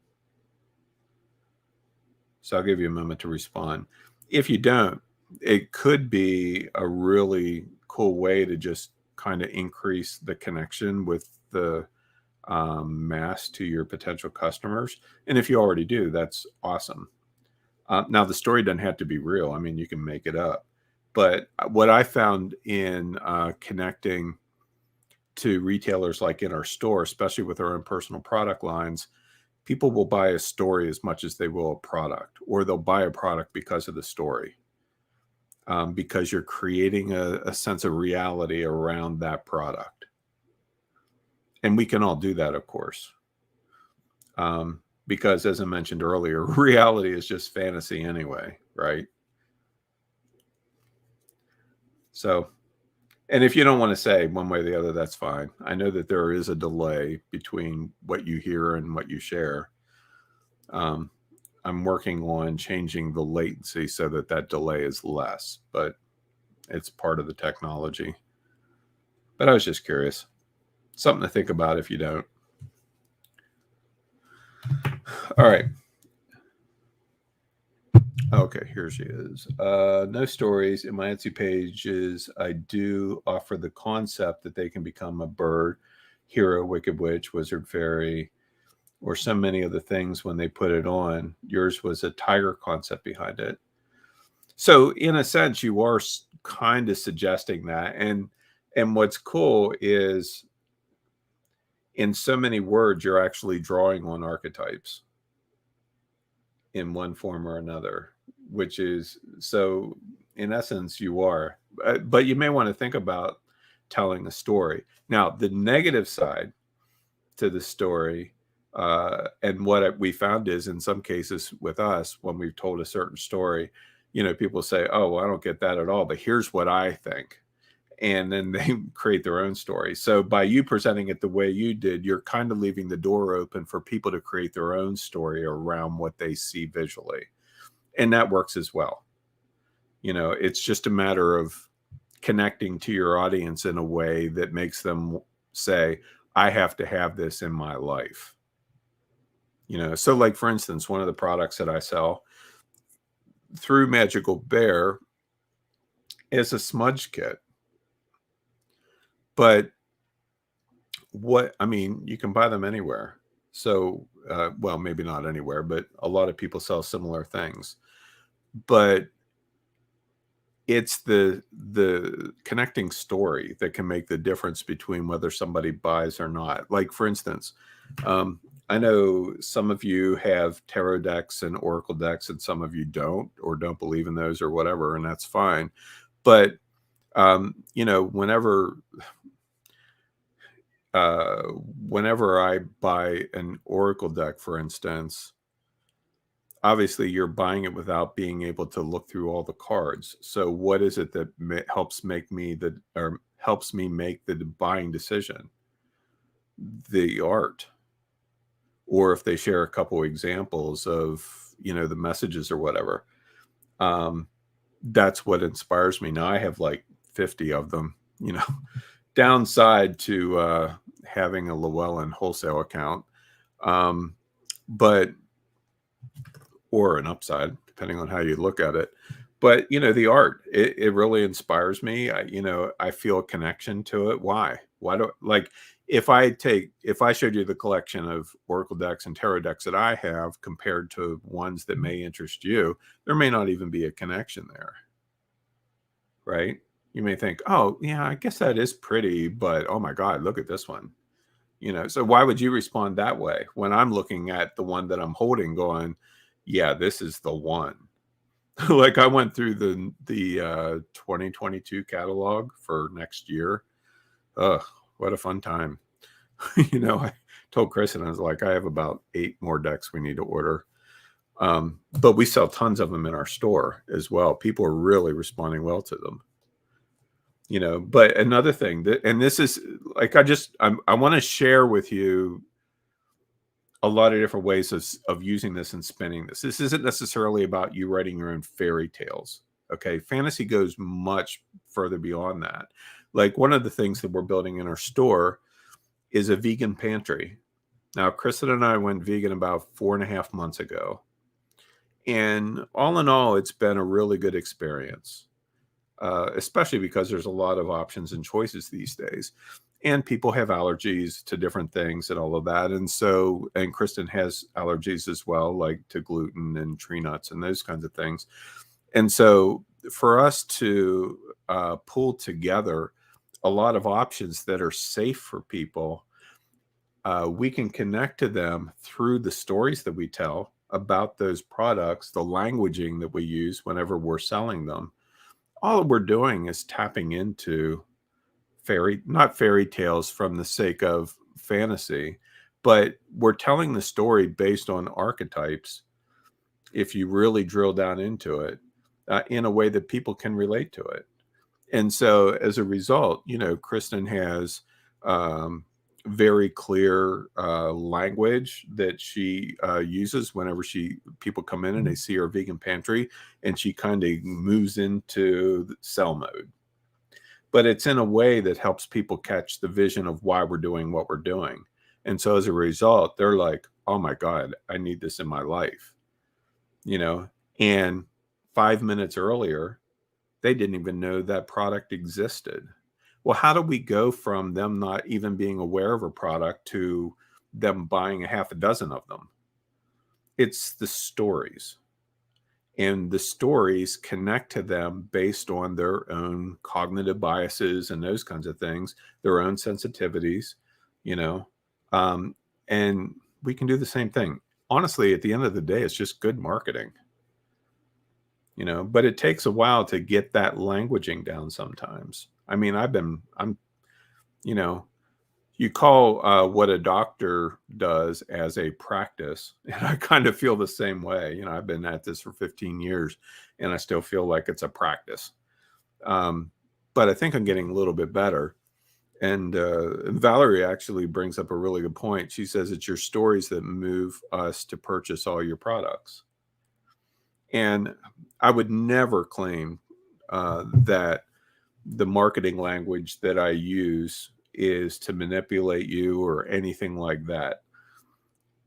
Speaker 1: So I'll give you a moment to respond. If you don't, it could be a really cool way to just kind of increase the connection with the mass to your potential customers. And if you already do, that's awesome. Now, the story doesn't have to be real. I mean, you can make it up. But what I found in connecting to retailers like in our store, especially with our own personal product lines, people will buy a story as much as they will a product, or they'll buy a product because of the story, because you're creating a sense of reality around that product. And we can all do that, of course, because as I mentioned earlier, reality is just fantasy anyway, right? So, and if you don't want to say one way or the other, that's fine. I know that there is a delay between what you hear and what you share. I'm working on changing the latency so that that delay is less, but it's part of the technology. But I was just curious. Something to think about if you don't. All right. Okay, here she is. No stories. In my Etsy pages, I do offer the concept that they can become a bird, hero, wicked witch, wizard, fairy, or so many of the things when they put it on. Yours was a tiger concept behind it. So in a sense, you are kind of suggesting that. And what's cool is in so many words, you're actually drawing on archetypes in one form or another, which is, so in essence, you are. But you may want to think about telling a story. Now, the negative side to the story, and what we found is, in some cases with us, when we've told a certain story, people say, oh, well, I don't get that at all, but here's what I think. And then they create their own story. So by you presenting it the way you did, you're kind of leaving the door open for people to create their own story around what they see visually. And that works as well. It's just a matter of connecting to your audience in a way that makes them say, I have to have this in my life. So like, for instance, one of the products that I sell through Magical Bear is a smudge kit. But you can buy them anywhere. So, well, maybe not anywhere, but a lot of people sell similar things. But it's the connecting story that can make the difference between whether somebody buys or not. Like, for instance, I know some of you have tarot decks and oracle decks, and some of you don't, or don't believe in those or whatever, and that's fine. But whenever I buy an oracle deck, for instance, obviously you're buying it without being able to look through all the cards. So what is it that helps me make the buying decision? The art. Or if they share a couple examples of, the messages or whatever. That's what inspires me. Now I have like 50 of them, downside to having a Llewellyn wholesale account, or an upside, depending on how you look at it. But, the art, it really inspires me. I feel a connection to it. Why? Why do like, if I showed you the collection of Oracle decks and tarot decks that I have compared to ones that may interest you, there may not even be a connection there, right? You may think, "Oh, yeah, I guess that is pretty, but oh my god, look at this one." So why would you respond that way when I'm looking at the one that I'm holding going, "Yeah, this is the one." Like, I went through the 2022 catalog for next year. Ugh, what a fun time. I told Chris, and I was like, "I have about 8 more decks we need to order." But we sell tons of them in our store as well. People are really responding well to them. But another thing and this is like, I want to share with you a lot of different ways of using this and spinning this. This isn't necessarily about you writing your own fairy tales. Okay. Fantasy goes much further beyond that. Like, one of the things that we're building in our store is a vegan pantry. Now, Kristen and I went vegan about 4.5 months ago. And all in all, it's been a really good experience, especially because there's a lot of options and choices these days. And people have allergies to different things and all of that. And Kristen has allergies as well, like to gluten and tree nuts and those kinds of things. And so for us to pull together a lot of options that are safe for people, we can connect to them through the stories that we tell about those products, the languaging that we use whenever we're selling them. All we're doing is tapping into not fairy tales from the sake of fantasy, but we're telling the story based on archetypes, if you really drill down into it, in a way that people can relate to it. And so as a result, Kristen has very clear language that she uses whenever people come in and they see her vegan pantry, and she kind of moves into the sell mode. But it's in a way that helps people catch the vision of why we're doing what we're doing. And so as a result, they're like, "Oh my God, I need this in my life." And 5 minutes earlier, they didn't even know that product existed. Well, how do we go from them not even being aware of a product to them buying a half a dozen of them? It's the stories. And the stories connect to them based on their own cognitive biases and those kinds of things, their own sensitivities, you know. Um, and we can do the same thing. Honestly, at the end of the day, it's just good marketing, but it takes a while to get that languaging down sometimes. I mean, you know, you call what a doctor does as a practice. And I kind of feel the same way. I've been at this for 15 years and I still feel like it's a practice. But I think I'm getting a little bit better. And Valerie actually brings up a really good point. She says it's your stories that move us to purchase all your products. And I would never claim that the marketing language that I use is to manipulate you or anything like that.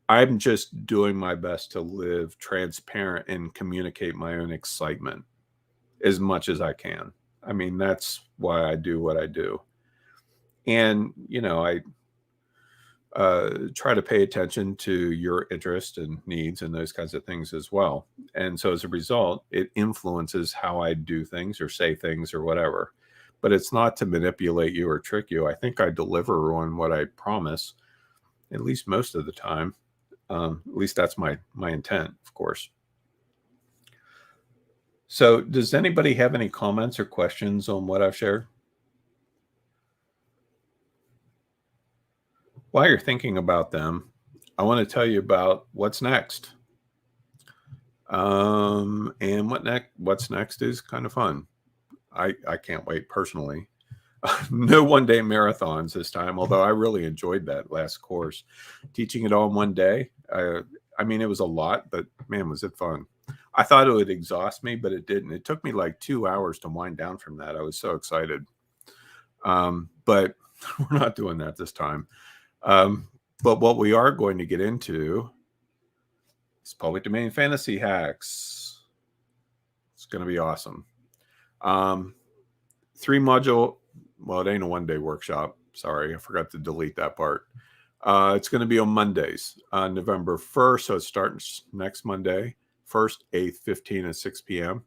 Speaker 1: I'm just doing my best to live transparent and communicate my own excitement as much as I can. I mean, that's why I do what I do. And, I try to pay attention to your interest and needs and those kinds of things as well. And so as a result, it influences how I do things or say things or whatever. But it's not to manipulate you or trick you. I think I deliver on what I promise, at least most of the time. At least that's my intent, of course. So does anybody have any comments or questions on what I've shared? While you're thinking about them, I want to tell you about what's next. And what's next is kind of fun. I can't wait personally. No one-day marathons this time, although I really enjoyed that last course. Teaching it all in one day. I mean, it was a lot, but man, was it fun. I thought it would exhaust me, but it didn't. It took me like 2 hours to wind down from that. I was so excited. But we're not doing that this time. But what we are going to get into is public domain fantasy hacks. Let's going to be awesome. 3-module. Well, it ain't a one-day workshop. Sorry, I forgot to delete that part. It's going to be on Mondays, November 1st. So it starts next Monday, 1st, 8th, 15, and 6 p.m.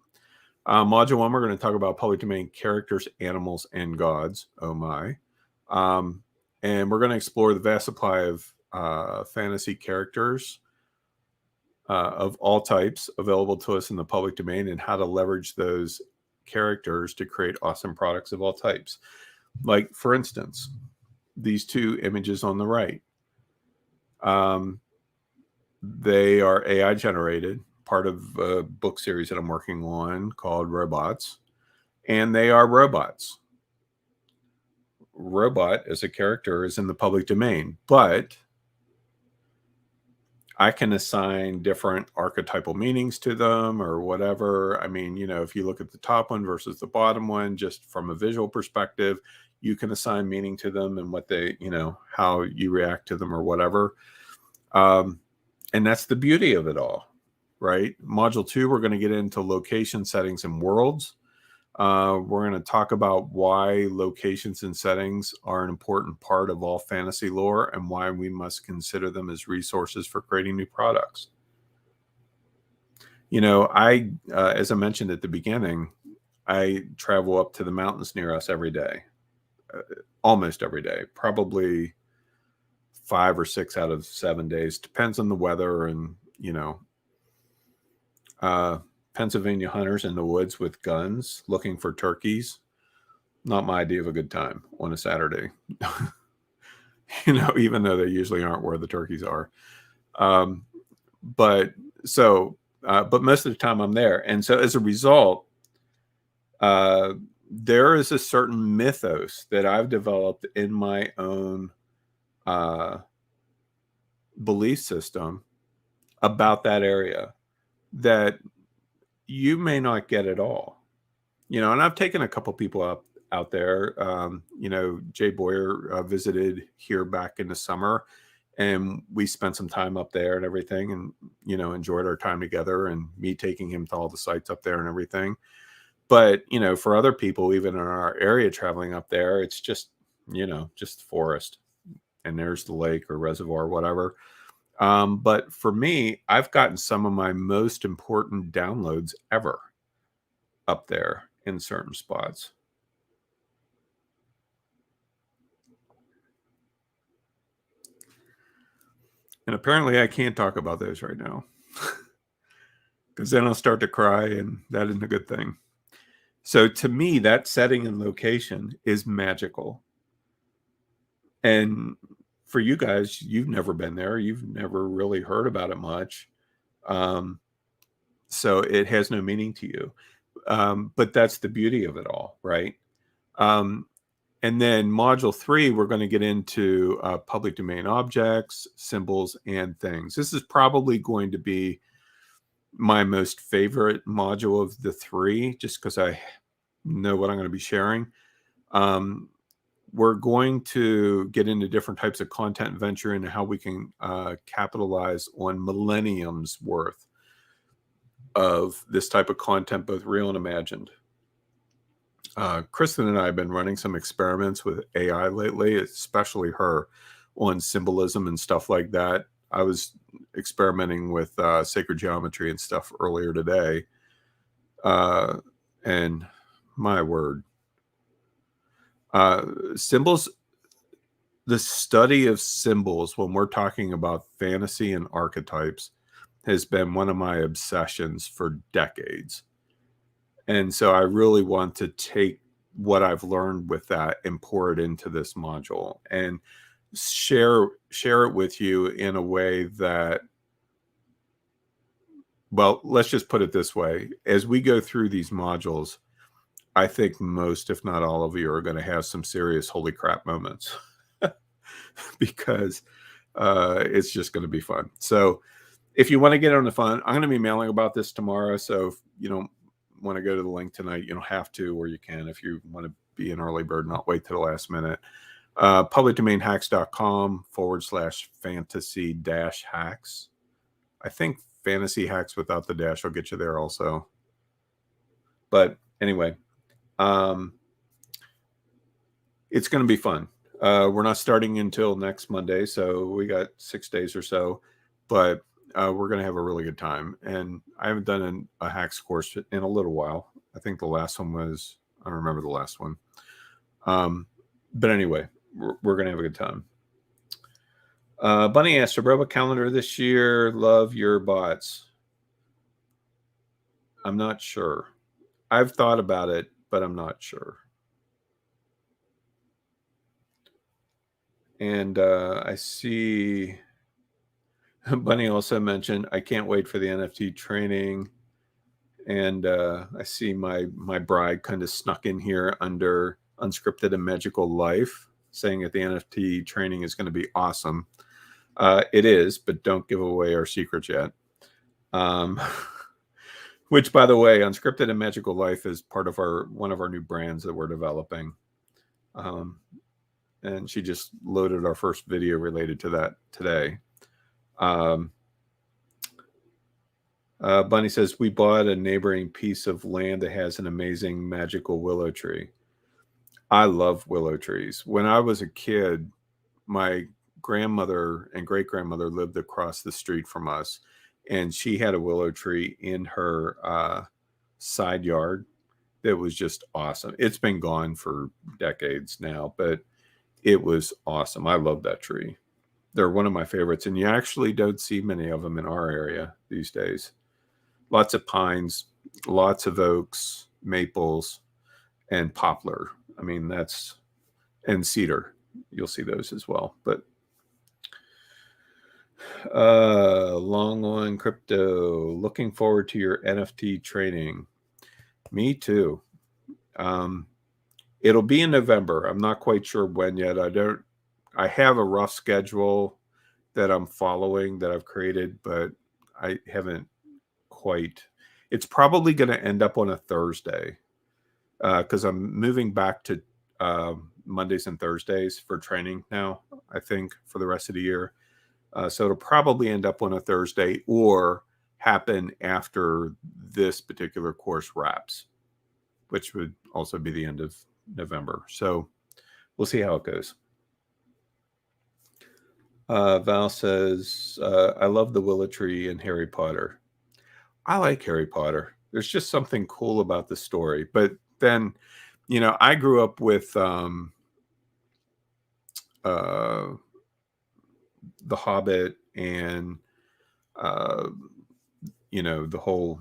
Speaker 1: Module 1, we're going to talk about public domain characters, animals, and gods. Oh my. And we're going to explore the vast supply of fantasy characters of all types available to us in the public domain, and how to leverage those characters to create awesome products of all types. Like, for instance, these two images on the right. They are AI generated, part of a book series that I'm working on called Robots, and they are robots. Robot as a character is in the public domain, but I can assign different archetypal meanings to them or whatever. I mean, if you look at the top one versus the bottom one, just from a visual perspective, you can assign meaning to them and what they, how you react to them or whatever. And that's the beauty of it all, right? Module 2, we're going to get into location, settings, and worlds. We're going to talk about why locations and settings are an important part of all fantasy lore and why we must consider them as resources for creating new products. As I mentioned at the beginning, I travel up to the mountains near us every day, almost every day, probably 5 or 6 out of 7 days. Depends on the weather and, Pennsylvania hunters in the woods with guns looking for turkeys. Not my idea of a good time on a Saturday, even though they usually aren't where the turkeys are. But most of the time I'm there. And so as a result, there is a certain mythos that I've developed in my own belief system about that area that you may not get at all, and I've taken a couple people out there. Jay Boyer visited here back in the summer, and we spent some time up there and everything, and enjoyed our time together, and me taking him to all the sites up there and everything. But for other people, even in our area traveling up there, it's just forest, and there's the lake or reservoir, whatever. But for me, I've gotten some of my most important downloads ever up there in certain spots. And apparently I can't talk about those right now because then I'll start to cry, and that isn't a good thing. So to me, that setting and location is magical. And for you guys, you've never been there. You've never really heard about it much. So it has no meaning to you. But that's the beauty of it all, right? And then module 3, we're going to get into public domain objects, symbols, and things. This is probably going to be my most favorite module of the 3, just because I know what I'm going to be sharing. We're going to get into different types of content and venture into how we can capitalize on millenniums worth of this type of content, both real and imagined. Kristen and I have been running some experiments with AI lately, especially her, on symbolism and stuff like that. I was experimenting with sacred geometry and stuff earlier today. And my word, symbols, the study of symbols when we're talking about fantasy and archetypes has been one of my obsessions for decades. And so I really want to take what I've learned with that and pour it into this module and share it with you in a way that, well, let's just put it this way. As we go through these modules, I think most, if not all of you, are going to have some serious holy crap moments because it's just going to be fun. So if you want to get on the fun, I'm going to be mailing about this tomorrow. So if you don't want to go to the link tonight, you don't have to, or you can if you want to be an early bird, not wait to the last minute. publicdomainhacks.com/fantasy-hacks. I think fantasy hacks without the dash will get you there also. But anyway, it's going to be fun. We're not starting until next Monday, so we got 6 days or so, but we're going to have a really good time. And I haven't done a hacks course in a little while. I think the last one was, I don't remember the last one. But anyway, we're going to have a good time. Bunny asked, Aroba calendar this year, love your bots. I'm not sure. I've thought about it, but I'm not sure. And I see Bunny also mentioned, I can't wait for the NFT training. And I see my bride kind of snuck in here under Unscripted and Magical Life, saying that the NFT training is going to be awesome. It is, but don't give away our secrets yet. Which, by the way, Unscripted and Magical Life is part of one of our new brands that we're developing. And she just loaded our first video related to that today. Bunny says, we bought a neighboring piece of land that has an amazing magical willow tree. I love willow trees. When I was a kid, my grandmother and great-grandmother lived across the street from us, and she had a willow tree in her side yard that was just awesome. It's been gone for decades now, but it was awesome. I love that tree. They're one of my favorites, and you actually don't see many of them in our area these days. Lots of pines, lots of oaks, maples, and poplar. I mean, and cedar. You'll see those as well. But Long on Crypto, looking forward to your NFT training. Me too. It'll be in November. I'm not quite sure when yet. I have a rough schedule that I'm following that I've created, but I haven't quite. It's probably going to end up on a Thursday because I'm moving back to Mondays and Thursdays for training now, I think, for the rest of the year. So it'll probably end up on a Thursday or happen after this particular course wraps, which would also be the end of November. So we'll see how it goes. Val says, I love the willow tree in Harry Potter. I like Harry Potter. There's just something cool about the story. But then, I grew up with The Hobbit and, the whole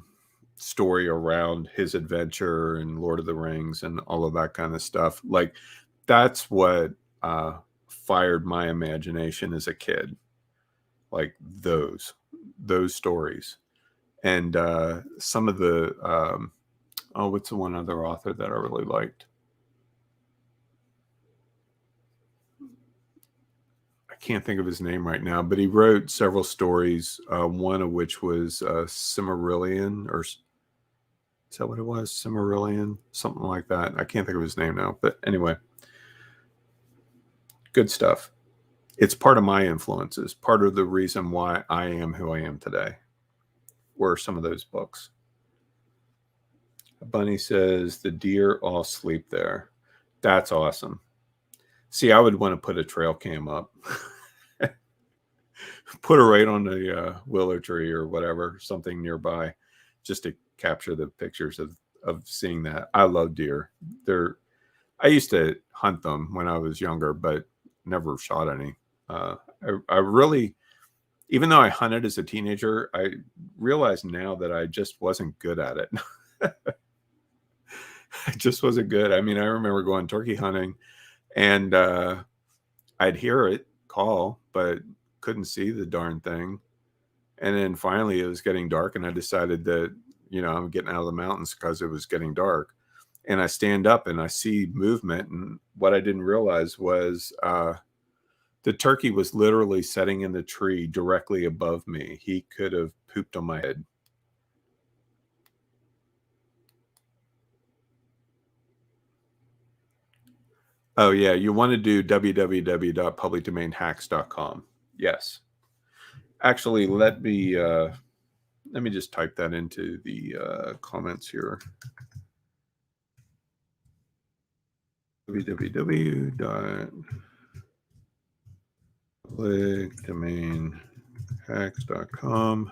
Speaker 1: story around his adventure and Lord of the Rings and all of that kind of stuff. Like, that's what fired my imagination as a kid. Like those stories. And some of the, what's the one other author that I really liked? I can't think of his name right now, but he wrote several stories, one of which was Silmarillion, or is that what it was? Silmarillion, something like that. I can't think of his name now, but anyway, good stuff. It's part of my influences, part of the reason why I am who I am today, were some of those books. Bunny says, the deer all sleep there. That's awesome. See, I would want to put a trail cam up. Put it right on the willow tree or whatever, something nearby, just to capture the pictures of seeing that. I love deer. I used to hunt them when I was younger, but never shot any. I really, even though I hunted as a teenager, I realize now that I just wasn't good at it. I just wasn't good. I mean, I remember going turkey hunting and I'd hear it call, but couldn't see the darn thing. And then finally it was getting dark and I decided that, I'm getting out of the mountains because it was getting dark. And I stand up and I see movement. And what I didn't realize was the turkey was literally sitting in the tree directly above me. He could have pooped on my head. Oh, yeah. You want to do www.publicdomainhacks.com. Yes. Actually, let me just type that into the comments here. www.publicdomainhacks.com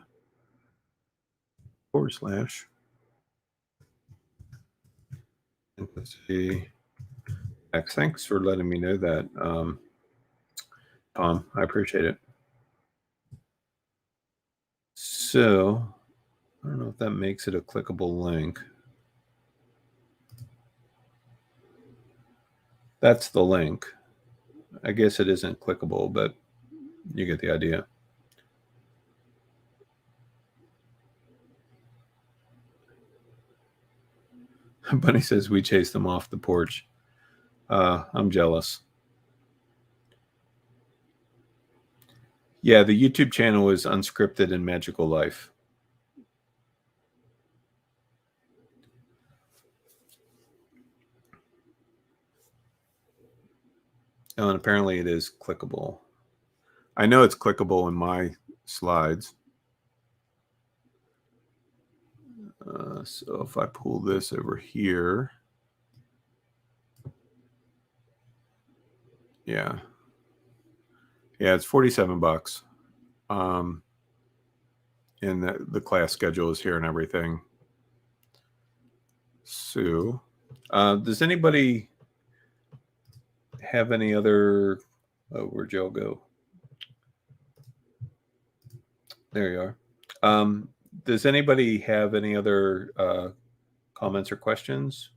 Speaker 1: /fantasy hacks. Thanks for letting me know that, Tom. I appreciate it. So, I don't know if that makes it a clickable link. That's the link. I guess it isn't clickable, but you get the idea. Bunny says we chased them off the porch. I'm jealous. Yeah, the YouTube channel is Unscripted and Magical Life. Oh, and apparently it is clickable. I know it's clickable in my slides. So if I pull this over here, yeah, it's $47. And the class schedule is here and everything. So, does anybody have any other? Oh, where'd Joe go? There you are. Does anybody have any other comments or questions?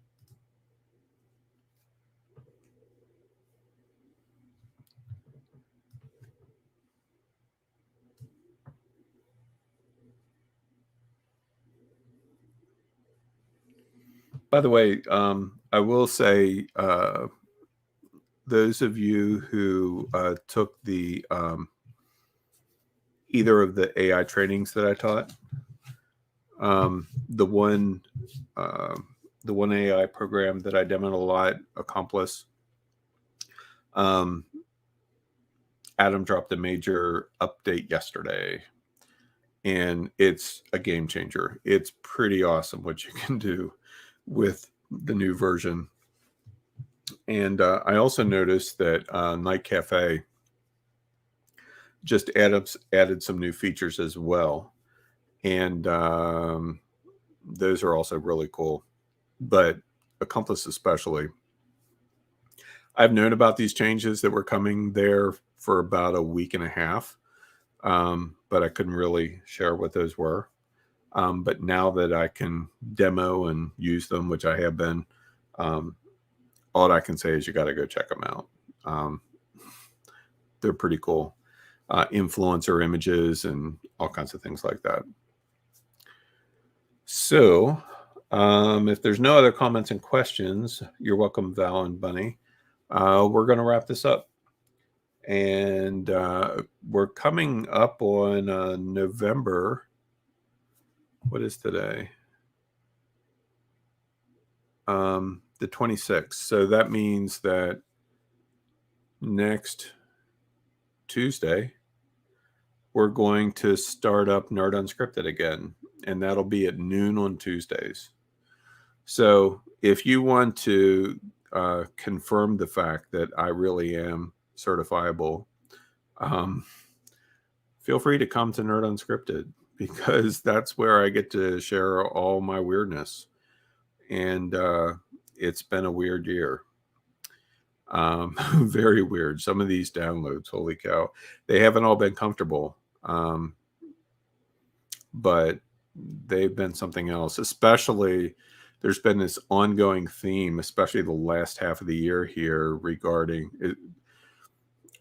Speaker 1: By the way, I will say, those of you who took the either of the AI trainings that I taught, the one AI program that I demoed a lot, Accomplice, Adam dropped a major update yesterday, and it's a game changer. It's pretty awesome what you can do with the new version. And I also noticed that Night Cafe just added some new features as well. And those are also really cool. But Accomplice especially. I've known about these changes that were coming there for about a week and a half, but I couldn't really share what those were. But now that I can demo and use them, which I have been, all I can say is you got to go check them out. They're pretty cool. Influencer images and all kinds of things like that. So if there's no other comments and questions, you're welcome, Val and Bunny. We're going to wrap this up. And we're coming up on November. What is today? The 26th. So that means that next Tuesday, we're going to start up Nerd Unscripted again. And that'll be at noon on Tuesdays. So if you want to confirm the fact that I really am certifiable, feel free to come to Nerd Unscripted, because that's where I get to share all my weirdness. And it's been a weird year. Very weird. Some of these downloads, holy cow, they haven't all been comfortable. But they've been something else. Especially, there's been this ongoing theme, especially the last half of the year here, regarding it.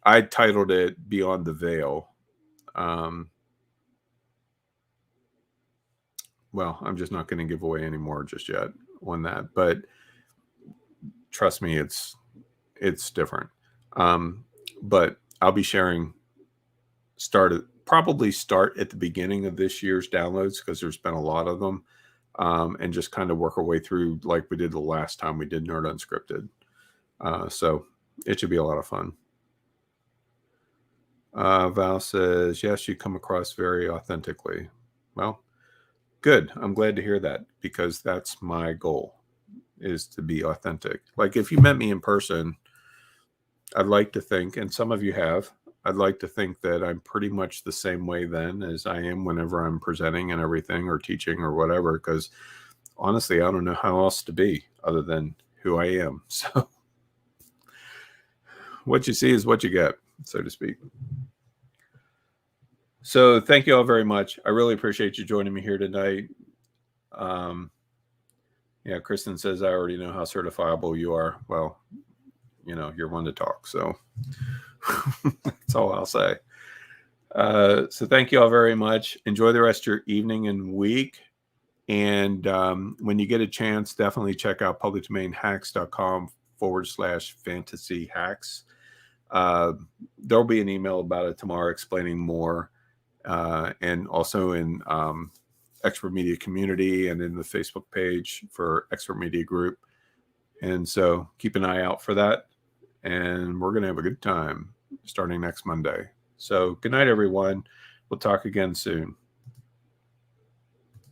Speaker 1: I titled it Beyond the Veil. Well, I'm just not going to give away any more just yet on that, but trust me, it's different. But I'll be sharing probably start at the beginning of this year's downloads, because there's been a lot of them, and just kind of work our way through like we did the last time we did Nerd Unscripted. So it should be a lot of fun. Val says, yes, you come across very authentically. Well, good. I'm glad to hear that, because that's my goal, is to be authentic. Like if you met me in person, I'd like to think, and some of you have, I'd like to think that I'm pretty much the same way then as I am whenever I'm presenting and everything, or teaching or whatever, because honestly, I don't know how else to be other than who I am. So what you see is what you get, so to speak. So thank you all very much. I really appreciate you joining me here tonight. Yeah, Kristen says, I already know how certifiable you are. Well, you know, you're one to talk. So that's all I'll say. So thank you all very much. Enjoy the rest of your evening and week. And when you get a chance, definitely check out publicdomainhacks.com/fantasy hacks. There'll be an email about it tomorrow explaining more. And also in Expert Media Community and in the Facebook page for Expert Media Group. And so keep an eye out for that. And we're going to have a good time starting next Monday. So good night, everyone. We'll talk again soon.